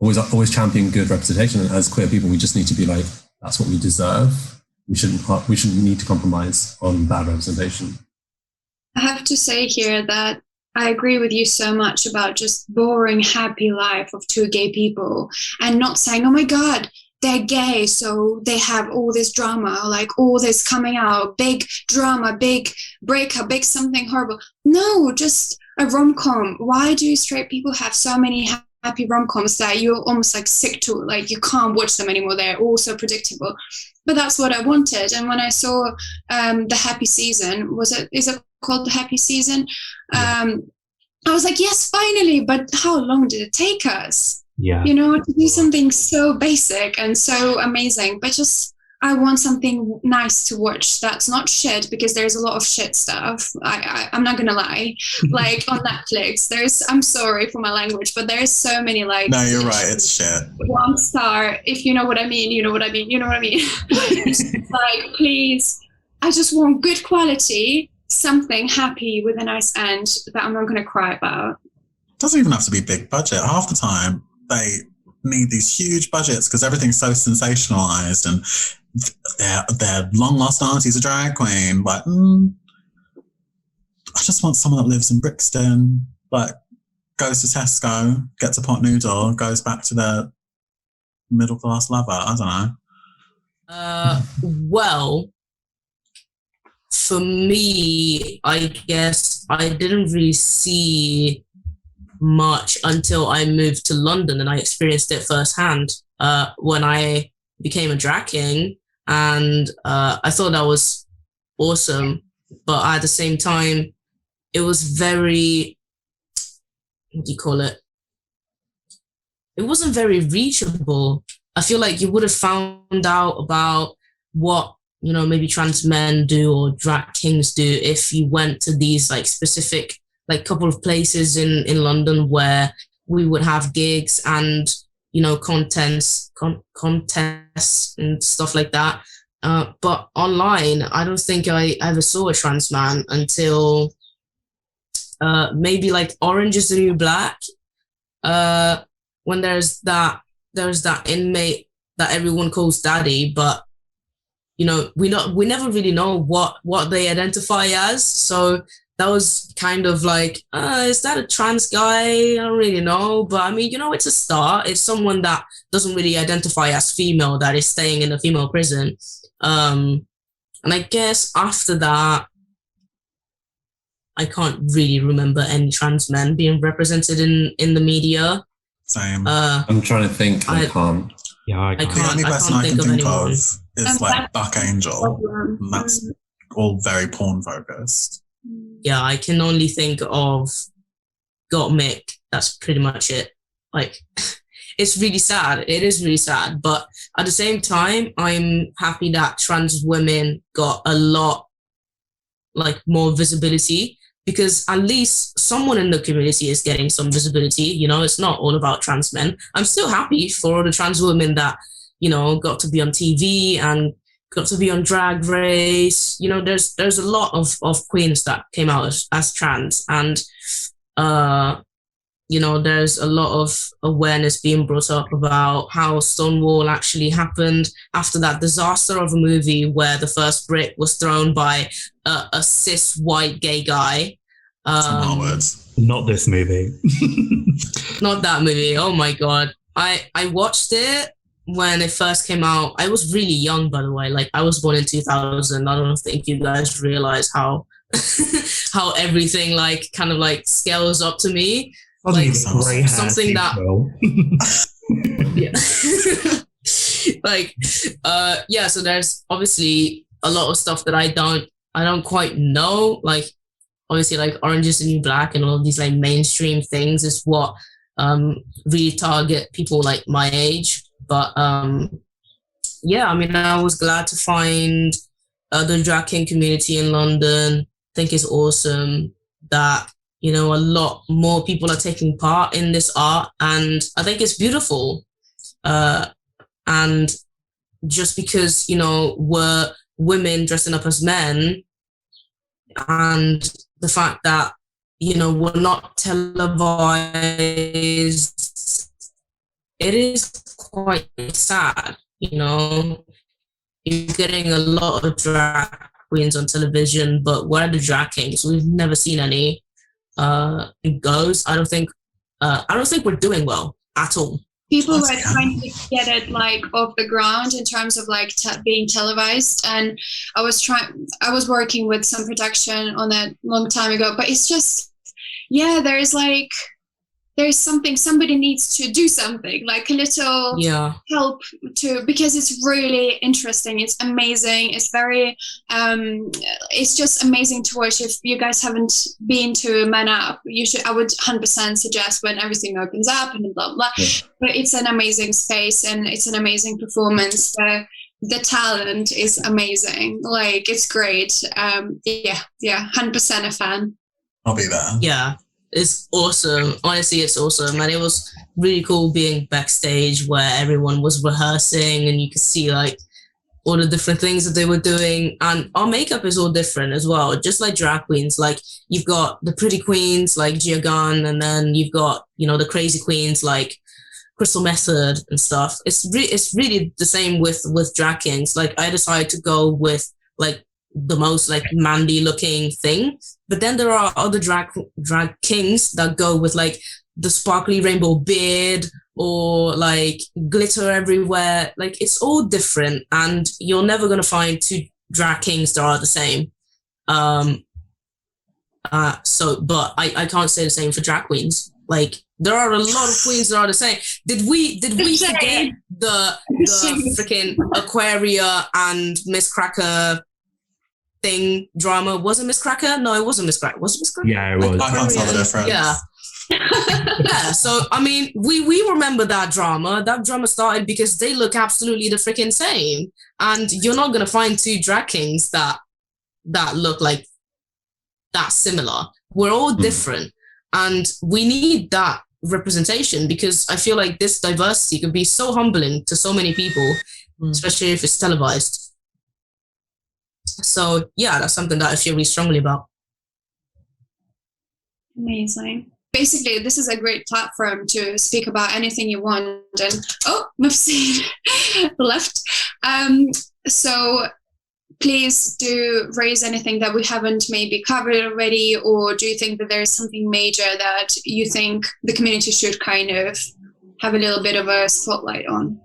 always champion good representation. And as queer people, we just need to be like, that's what we deserve. We shouldn't need to compromise on bad representation. I have to say here that I agree with you so much about just boring, happy life of two gay people and not saying, oh my God, they're gay, so they have all this drama, like all this coming out, big drama, big breakup, big something horrible. No, just a rom-com. Why do straight people have so many happy rom-coms that you're almost like sick to, like you can't watch them anymore? They're all so predictable. But that's what I wanted. And when I saw The Happy Season, is it called The Happy Season? I was like, yes, finally. But how long did it take us? Yeah. You know, to do something so basic and so amazing, but just I want something nice to watch that's not shit, because there's a lot of shit stuff. I'm not gonna lie. Like on Netflix, I'm sorry for my language, but there's so many like. No, you're right. It's shit. 1 star. If you know what I mean, you know what I mean. You know what I mean. Like, please, I just want good quality, something happy with a nice end that I'm not gonna cry about. It doesn't even have to be big budget. Half the time, they need these huge budgets because everything's so sensationalized, and their long lost auntie's a drag queen. But I just want someone that lives in Brixton, like goes to Tesco, gets a pot noodle, goes back to their middle class lover. I don't know. Well, for me, I guess I didn't really see much until I moved to London and I experienced it firsthand when I became a drag king, and I thought that was awesome, but at the same time it was very, what do you call it, it wasn't very reachable. I feel like you would have found out about what, you know, maybe trans men do or drag kings do if you went to these like specific like couple of places in London where we would have gigs and, you know, contests and stuff like that. But online, I don't think I ever saw a trans man until maybe like Orange is the New Black. When there's that inmate that everyone calls daddy, but you know, we never really know what they identify as. So that was kind of like, is that a trans guy? I don't really know. But I mean, you know, it's a start. It's someone that doesn't really identify as female that is staying in a female prison. And I guess after that, I can't really remember any trans men being represented in the media. Same. I'm trying to think. I can't. Yeah, I can't. The only person I can think of is like Buck Angel. And that's all very porn focused. Yeah, I can only think of Got Mick. That's pretty much it. Like, it's really sad. It is really sad. But at the same time, I'm happy that trans women got a lot, like, more visibility, because at least someone in the community is getting some visibility. You know, it's not all about trans men. I'm still happy for all the trans women that, you know, got to be on TV and got to be on Drag Race. You know, there's a lot of queens that came out as trans, and you know, there's a lot of awareness being brought up about how Stonewall actually happened after that disaster of a movie where the first brick was thrown by a cis white gay guy. Not this movie. Not that movie. Oh my God. I watched it when it first came out. I was really young, by the way. Like, I was born in 2000. I don't think you guys realize how how everything like kind of like scales up to me. Like something that yeah. Like yeah, so there's obviously a lot of stuff that I don't quite know. Like, obviously, like Orange is the New Black and all of these like mainstream things is what really target people like my age. But yeah, I mean, I was glad to find the drag king community in London. I think it's awesome that, you know, a lot more people are taking part in this art, and I think it's beautiful. And just because, you know, we're women dressing up as men, and the fact that, you know, we're not televised, it is quite sad, you know. You're getting a lot of drag queens on television, but where are the drag kings? We've never seen any. goes, I don't think we're doing well at all. People were trying to get it like off the ground in terms of like being televised, and I was working with some production on it long time ago, but it's just, yeah, there's something, somebody needs to do something, like a little help to, because it's really interesting, it's amazing, it's very it's just amazing to watch. If you guys haven't been to Man Up, you should. I would 100% suggest when everything opens up and blah blah. But it's an amazing space and it's an amazing performance. The talent is amazing, like it's great. 100% a fan. I'll be there. Yeah, it's awesome. Honestly, it's awesome. And it was really cool being backstage where everyone was rehearsing and you could see like all the different things that they were doing. And our makeup is all different as well, just like drag queens. Like you've got the pretty queens like Gia Gunn, and then you've got, the crazy queens like Crystal Method and stuff. It's really the same with drag kings. Like I decided to go with like the most like manly looking thing, but then there are other drag kings that go with like the sparkly rainbow beard or like glitter everywhere. Like it's all different, and you're never gonna find two drag kings that are the same. But I can't say the same for drag queens. Like there are a lot of queens that are the same. Did we forget the freaking Aquaria and Miss Cracker thing drama? Was it Miss Cracker? No, it wasn't Miss Cracker. Was it Miss Cracker? Yeah, it was. I can't tell the difference. Yeah. Yeah, so I mean, we remember that drama. That drama started because they look absolutely the freaking same, and you're not gonna find two drag kings that look like that similar. We're all different, and we need that representation, because I feel like this diversity could be so humbling to so many people, especially if it's televised. So yeah, that's something that I feel really strongly about. Amazing. Basically, this is a great platform to speak about anything you want. And Mufseen left. So please do raise anything that we haven't maybe covered already, or do you think that there is something major that you think the community should kind of have a little bit of a spotlight on?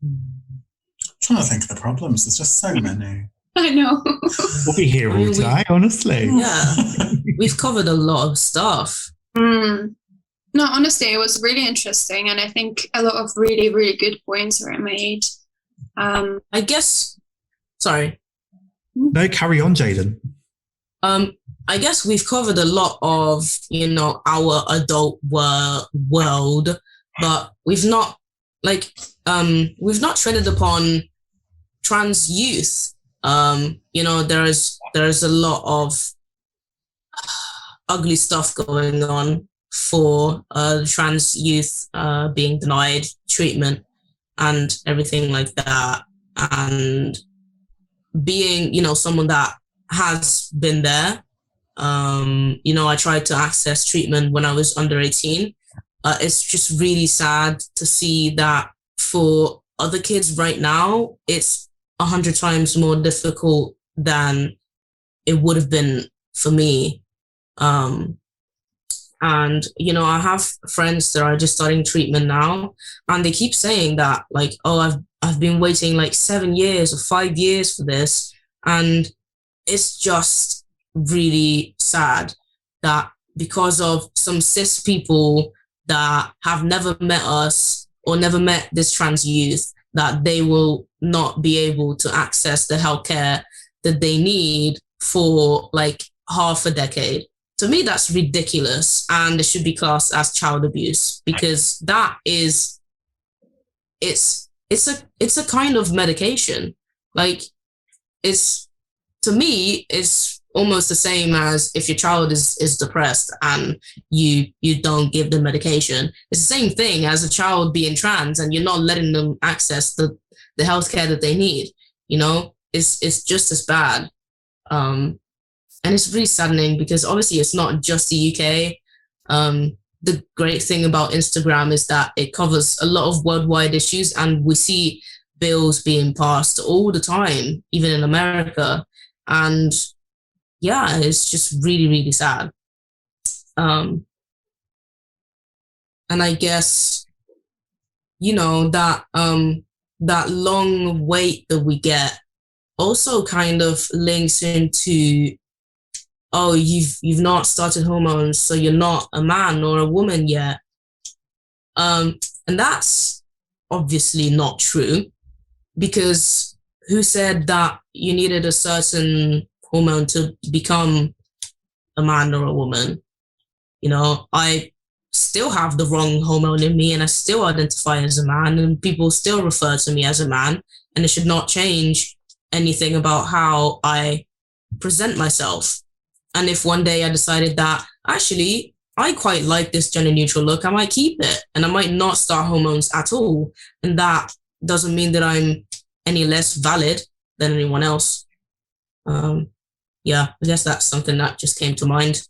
I'm trying to think of the problems. There's just so many. I know. We'll be here all day, honestly. Yeah, we've covered a lot of stuff. No, honestly, it was really interesting, and I think a lot of really, really good points were made. I guess. Sorry. No, carry on, Jayden. I guess we've covered a lot of, our adult world, but we've not treaded upon trans youth. There's a lot of ugly stuff going on for trans youth being denied treatment and everything like that. And being, someone that has been there, I tried to access treatment when I was under 18. It's just really sad to see that for other kids right now, it's 100 times more difficult than it would have been for me. And, I have friends that are just starting treatment now, and they keep saying that, like, I've been waiting like 7 years or 5 years for this. And it's just really sad that because of some cis people that have never met us or never met this trans youth, that they will not be able to access the healthcare that they need for like half a decade. To me, that's ridiculous, and it should be classed as child abuse, because that is, it's a kind of medication. Like, to me, it's almost the same as if your child is depressed and you don't give them medication. It's the same thing as a child being trans and you're not letting them access the healthcare that they need. It's just as bad. And it's really saddening, because obviously it's not just the UK. The great thing about Instagram is that it covers a lot of worldwide issues, and we see bills being passed all the time, even in America. And yeah, it's just really, really sad. And I guess, that long wait that we get also kind of links into, oh, you've not started hormones, so you're not a man or a woman yet. And that's obviously not true, because who said that you needed a certain hormone to become a man or a woman? I still have the wrong hormone in me, and I still identify as a man, and people still refer to me as a man, and it should not change anything about how I present myself. And if one day I decided that actually I quite like this gender neutral look, I might keep it, and I might not start hormones at all. And that doesn't mean that I'm any less valid than anyone else. I guess that's something that just came to mind.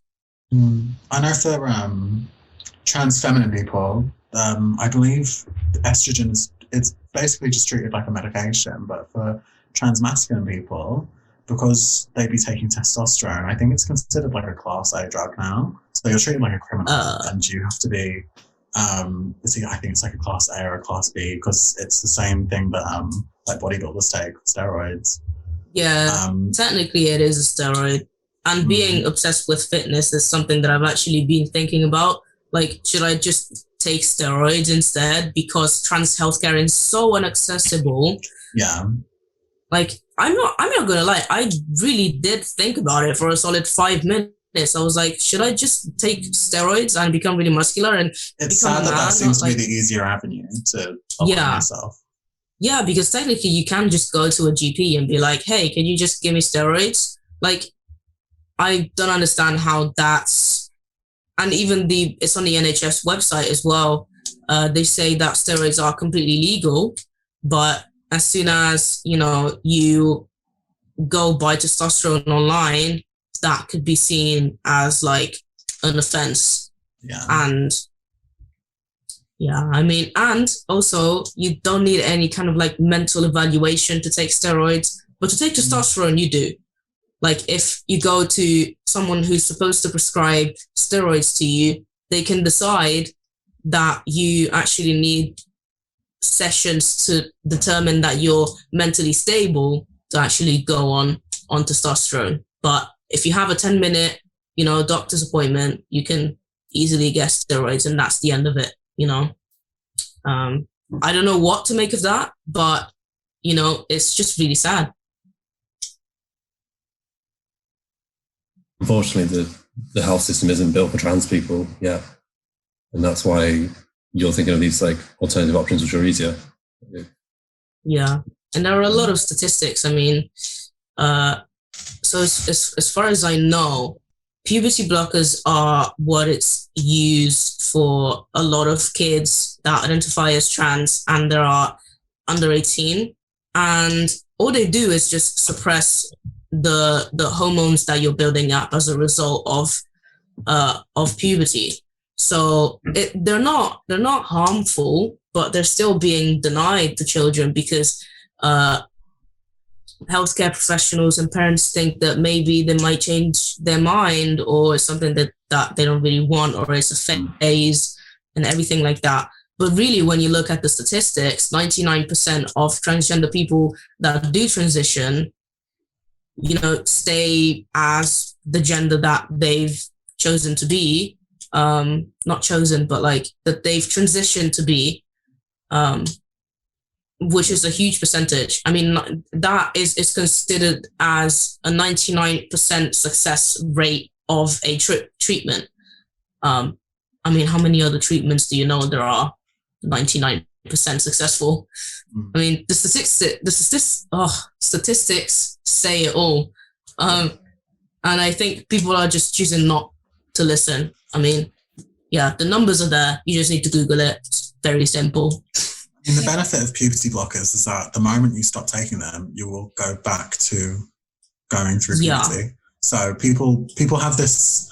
I know for trans feminine people, I believe estrogen it's basically just treated like a medication, but for trans masculine people, because they'd be taking testosterone, I think it's considered like a class A drug now. So you're treated like a criminal, and you have to be, I think it's like a class A or a class B, because it's the same thing that like bodybuilders take, steroids. Yeah, technically it is a steroid. And being obsessed with fitness is something that I've actually been thinking about. Like, should I just take steroids instead? Because trans healthcare is so inaccessible. Yeah. Like, I'm not gonna lie, I really did think about it for a solid 5 minutes. I was like, should I just take steroids and become really muscular and it's become sad a man? that seems to be the easier avenue to yourself. Yeah, because technically you can just go to a GP and be like, hey, can you just give me steroids? Like, I don't understand how that's, and even it's on the NHS website as well. They say that steroids are completely legal, but as soon as, you go buy testosterone online, that could be seen as like an offense. Yeah. And and also you don't need any kind of like mental evaluation to take steroids, but to take testosterone, you do. Like, if you go to someone who's supposed to prescribe steroids to you, they can decide that you actually need sessions to determine that you're mentally stable to actually go on testosterone. But if you have a 10-minute, doctor's appointment, you can easily get steroids, and that's the end of it, I don't know what to make of that, but, it's just really sad. Unfortunately, the health system isn't built for trans people yet. And that's why you're thinking of these like alternative options which are easier. Yeah. And there are a lot of statistics. I mean, so as far as I know, puberty blockers are what it's used for a lot of kids that identify as trans and they are under 18. And all they do is just suppress the hormones that you're building up as a result of puberty. So they're not harmful, but they're still being denied to children because healthcare professionals and parents think that maybe they might change their mind, or it's something that they don't really want, or it's a phase and everything like that. But really, when you look at the statistics, 99% of transgender people that do transition, stay as the gender that they've chosen to be, not chosen, but like that they've transitioned to be, which is a huge percentage. I mean, that is considered as a 99% success rate of a treatment. I mean, how many other treatments do you know there are 99% successful? I mean, the statistics say it all. And I think people are just choosing not to listen. I mean, yeah, the numbers are there. You just need to Google it. It's very simple. And the benefit of puberty blockers is that the moment you stop taking them, you will go back to going through puberty. Yeah. So people have this.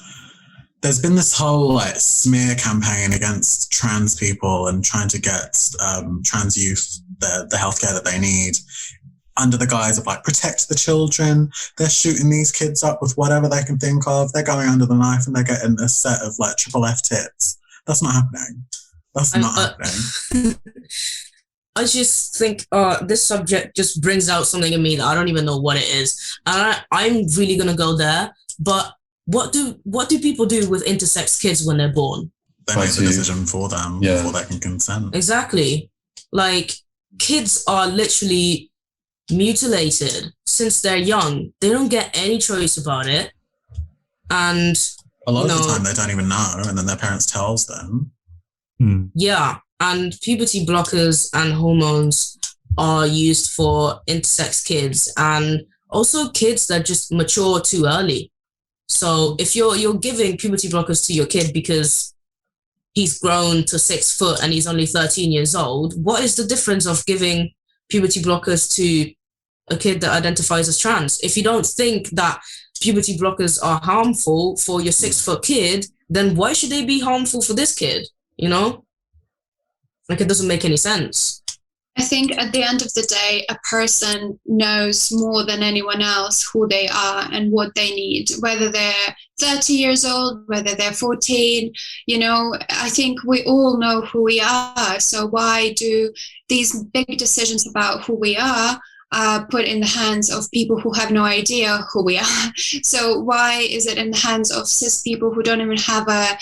There's been this whole smear campaign against trans people and trying to get trans youth the healthcare that they need. under the guise of like protect the children. They're shooting these kids up with whatever they can think of. They're going under the knife and they're getting a set of like triple F tits. That's not happening. That's not happening. I just think this subject just brings out something in me that I don't even know what it is. And I'm really going to go there. But what do people do with intersex kids when they're born? They make the decision for them before they can consent. Exactly. Like, kids are literally mutilated since they're young. They don't get any choice about it. And a lot of the time they don't even know, and then their parents tells them. Yeah. And puberty blockers and hormones are used for intersex kids and also kids that just mature too early. So if you're giving puberty blockers to your kid because he's grown to 6 foot and he's only 13 years old, what is the difference of giving puberty blockers to a kid that identifies as trans? If you don't think that puberty blockers are harmful for your 6 foot kid, then why should they be harmful for this kid? You know? Like, it doesn't make any sense. I think at the end of the day, a person knows more than anyone else who they are and what they need, whether they're 30 years old, whether they're 14, you know, I think we all know who we are. So why do these big decisions about who we are put in the hands of people who have no idea who we are? So why is it in the hands of cis people who don't even have a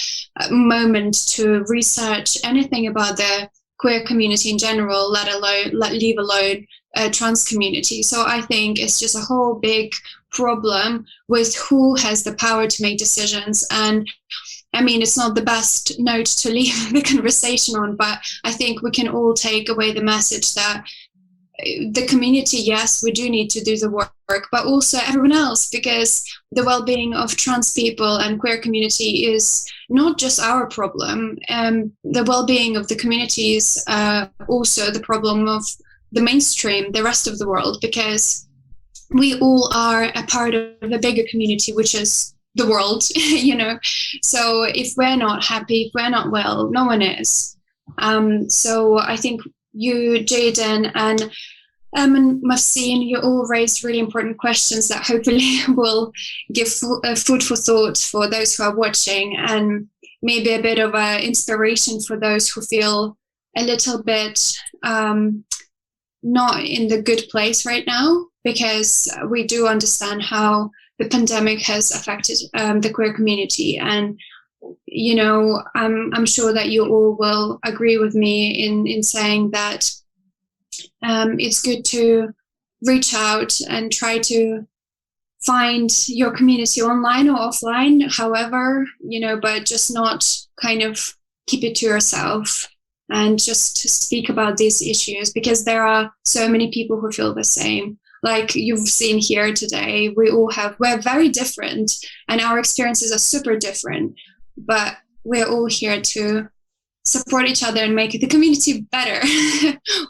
moment to research anything about the queer community in general, leave alone trans community? So I think it's just a whole big problem with who has the power to make decisions. And I mean, it's not the best note to leave the conversation on, but I think we can all take away the message that the community, yes, we do need to do the work, but also everyone else, because the well-being of trans people and queer community is not just our problem. The well-being of the community is also the problem of the mainstream, the rest of the world, because we all are a part of a bigger community, which is the world, you know. So if we're not happy, if we're not well, no one is. So I think you, Jayden, and Mufseen, you all raised really important questions that hopefully will give food for thought for those who are watching, and maybe a bit of an inspiration for those who feel a little bit not in the good place right now, because we do understand how the pandemic has affected the queer community. And you know, I'm sure that you all will agree with me in saying that it's good to reach out and try to find your community online or offline, however, you know, but just not kind of keep it to yourself and just to speak about these issues, because there are so many people who feel the same. Like you've seen here today, we're very different and our experiences are super different, but we're all here to support each other and make the community better,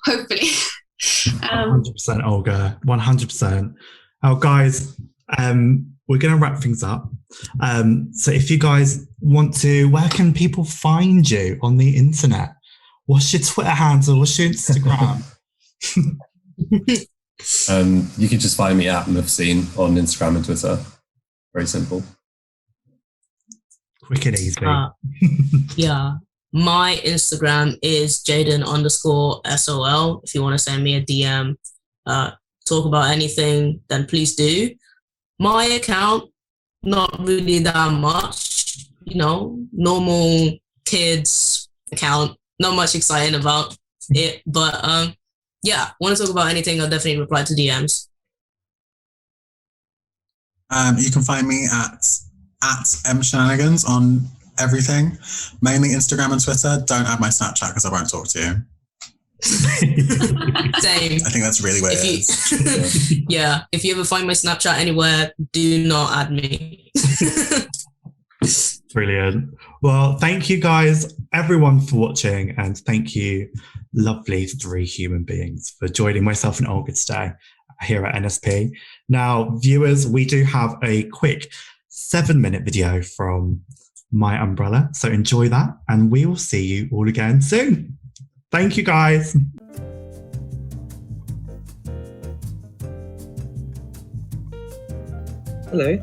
hopefully. 100%, Olga, 100%. Oh, guys, we're going to wrap things up. So if you guys want to, where can people find you on the internet? What's your Twitter handle? What's your Instagram? You can just find me at Mufseen on Instagram and Twitter. Very simple. Quick and easy. Yeah. My Instagram is Jayden_SOL. If you want to send me a DM, talk about anything, then please do. My account, not really that much, you know, normal kids account, not much exciting about it. But yeah, want to talk about anything, I'll definitely reply to DMs. You can find me at Shenanigans on everything, mainly Instagram and Twitter. Don't add my Snapchat because I won't talk to you. Same. I think that's really what it is. Yeah, if you ever find my Snapchat anywhere, do not add me. Brilliant. Well, thank you guys, everyone, for watching, and thank you, lovely 3 human beings, for joining myself and Olga today here at NSP. Now, viewers, we do have a quick 7-minute video from My Umbrella, so enjoy that, and we will see you all again soon. Thank you, guys. Hello,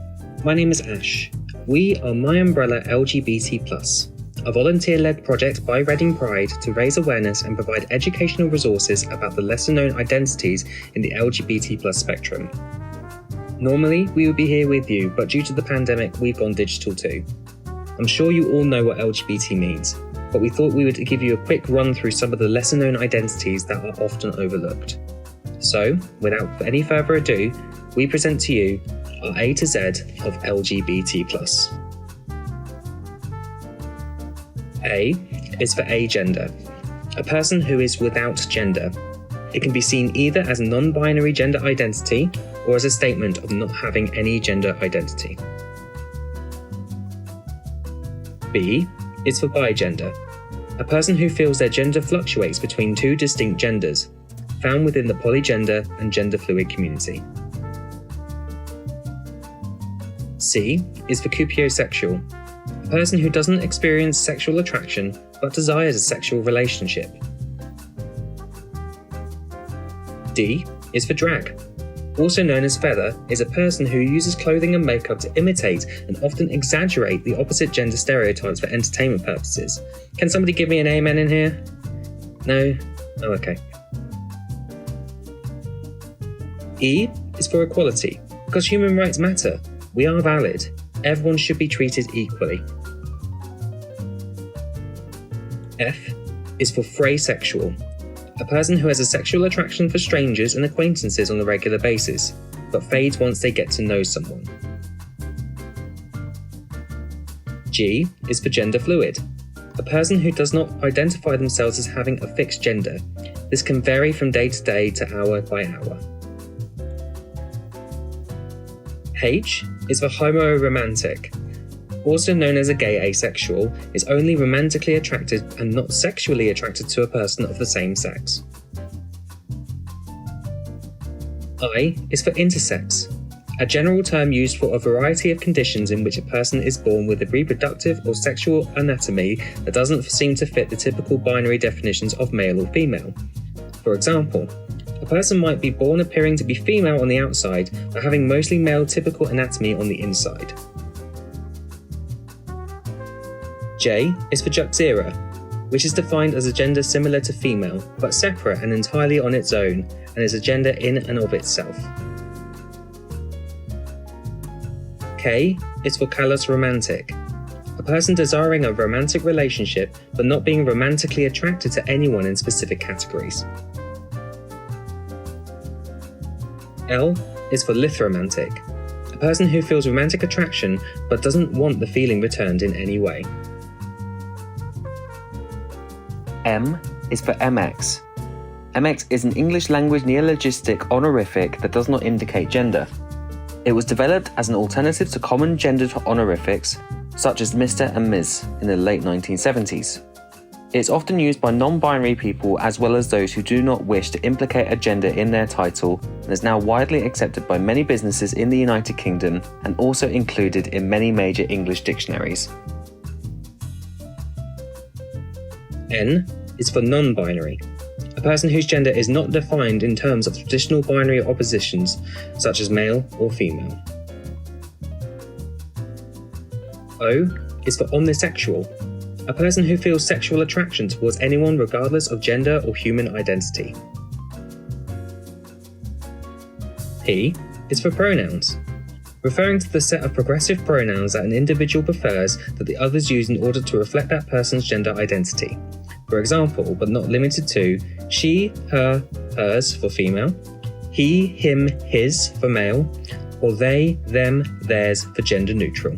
my name is Ash. We are My Umbrella LGBT+, a volunteer-led project by Reading Pride to raise awareness and provide educational resources about the lesser-known identities in the LGBT+ spectrum. Normally, we would be here with you, but due to the pandemic, we've gone digital too. I'm sure you all know what LGBT means, but we thought we would give you a quick run through some of the lesser-known identities that are often overlooked. So, without any further ado, we present to you our A to Z of LGBT+. A is for agender, a person who is without gender. It can be seen either as a non-binary gender identity or as a statement of not having any gender identity. B is for bigender, a person who feels their gender fluctuates between two distinct genders, found within the polygender and gender fluid community. C is for cupiosexual, a person who doesn't experience sexual attraction but desires a sexual relationship. D is for drag. Also known as feather, is a person who uses clothing and makeup to imitate and often exaggerate the opposite gender stereotypes for entertainment purposes. Can somebody give me an amen in here? No? Oh, okay. E is for equality, because human rights matter. We are valid. Everyone should be treated equally. F is for phrasexual, a person who has a sexual attraction for strangers and acquaintances on a regular basis, but fades once they get to know someone. G is for gender fluid, a person who does not identify themselves as having a fixed gender. This can vary from day to day to hour by hour. H is for homoromantic, also known as a gay asexual, is only romantically attracted and not sexually attracted to a person of the same sex. I is for intersex, a general term used for a variety of conditions in which a person is born with a reproductive or sexual anatomy that doesn't seem to fit the typical binary definitions of male or female. For example, a person might be born appearing to be female on the outside, but having mostly male typical anatomy on the inside. J is for juxera, which is defined as a gender similar to female, but separate and entirely on its own, and is a gender in and of itself. K is for callous romantic, a person desiring a romantic relationship, but not being romantically attracted to anyone in specific categories. L is for lithromantic, a person who feels romantic attraction but doesn't want the feeling returned in any way. M is for MX. MX is an English language neologistic honorific that does not indicate gender. It was developed as an alternative to common gendered honorifics such as Mr. and Ms. in the late 1970s. It's often used by non-binary people as well as those who do not wish to implicate a gender in their title, and is now widely accepted by many businesses in the United Kingdom and also included in many major English dictionaries. N is for non-binary, a person whose gender is not defined in terms of traditional binary oppositions such as male or female. O is for omnisexual, a person who feels sexual attraction towards anyone regardless of gender or human identity. P is for pronouns, referring to the set of progressive pronouns that an individual prefers that the others use in order to reflect that person's gender identity. For example, but not limited to, she, her, hers for female, he, him, his for male, or they, them, theirs for gender neutral.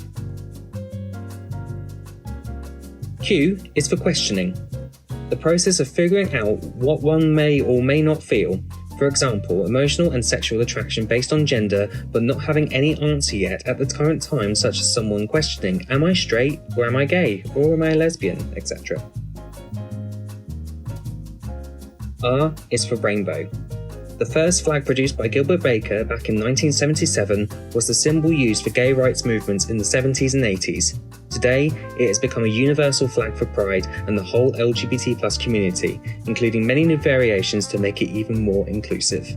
Q is for questioning, the process of figuring out what one may or may not feel, for example, emotional and sexual attraction based on gender, but not having any answer yet at the current time, such as someone questioning, am I straight, or am I gay, or am I a lesbian, etc. R is for rainbow. The first flag produced by Gilbert Baker back in 1977 was the symbol used for gay rights movements in the 70s and 80s. Today, it has become a universal flag for pride and the whole LGBT+ community, including many new variations to make it even more inclusive.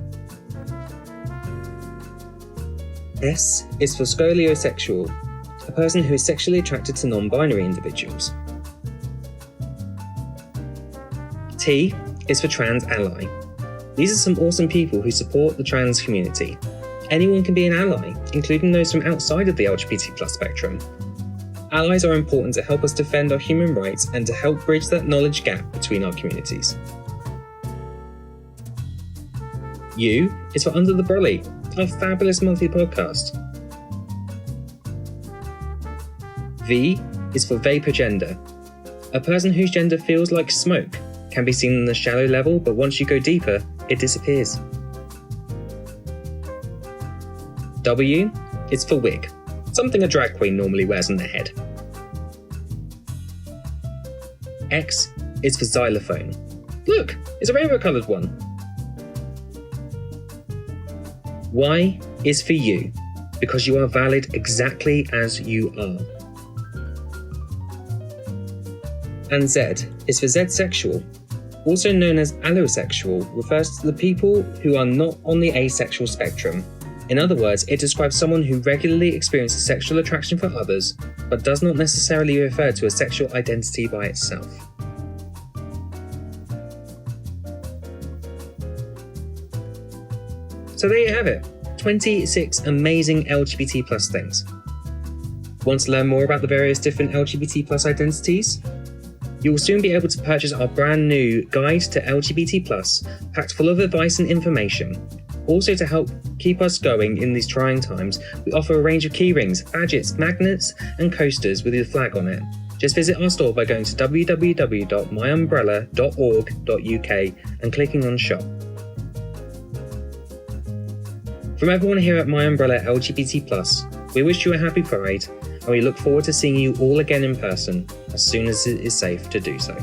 S is for scoliosexual, a person who is sexually attracted to non-binary individuals. T is for trans ally. These are some awesome people who support the trans community. Anyone can be an ally, including those from outside of the LGBT+ spectrum. Allies are important to help us defend our human rights and to help bridge that knowledge gap between our communities. U is for Under the Brolly, our fabulous monthly podcast. V is for Vapor Gender, a person whose gender feels like smoke, can be seen on the shallow level, but once you go deeper, it disappears. W is for wig, something a drag queen normally wears on their head. X is for xylophone. Look, it's a rainbow coloured one. Y is for you, because you are valid exactly as you are. And Z is for Z-sexual, also known as allosexual, refers to the people who are not on the asexual spectrum. In other words, it describes someone who regularly experiences sexual attraction for others, but does not necessarily refer to a sexual identity by itself. So there you have it, 26 amazing LGBT+ things. Want to learn more about the various different LGBT+ identities? You will soon be able to purchase our brand new Guide to LGBT+, packed full of advice and information. Also, to help keep us going in these trying times, we offer a range of keyrings, badges, magnets, and coasters with your flag on it. Just visit our store by going to www.myumbrella.org.uk and clicking on Shop. From everyone here at My Umbrella LGBT+, we wish you a happy Pride, and we look forward to seeing you all again in person as soon as it is safe to do so.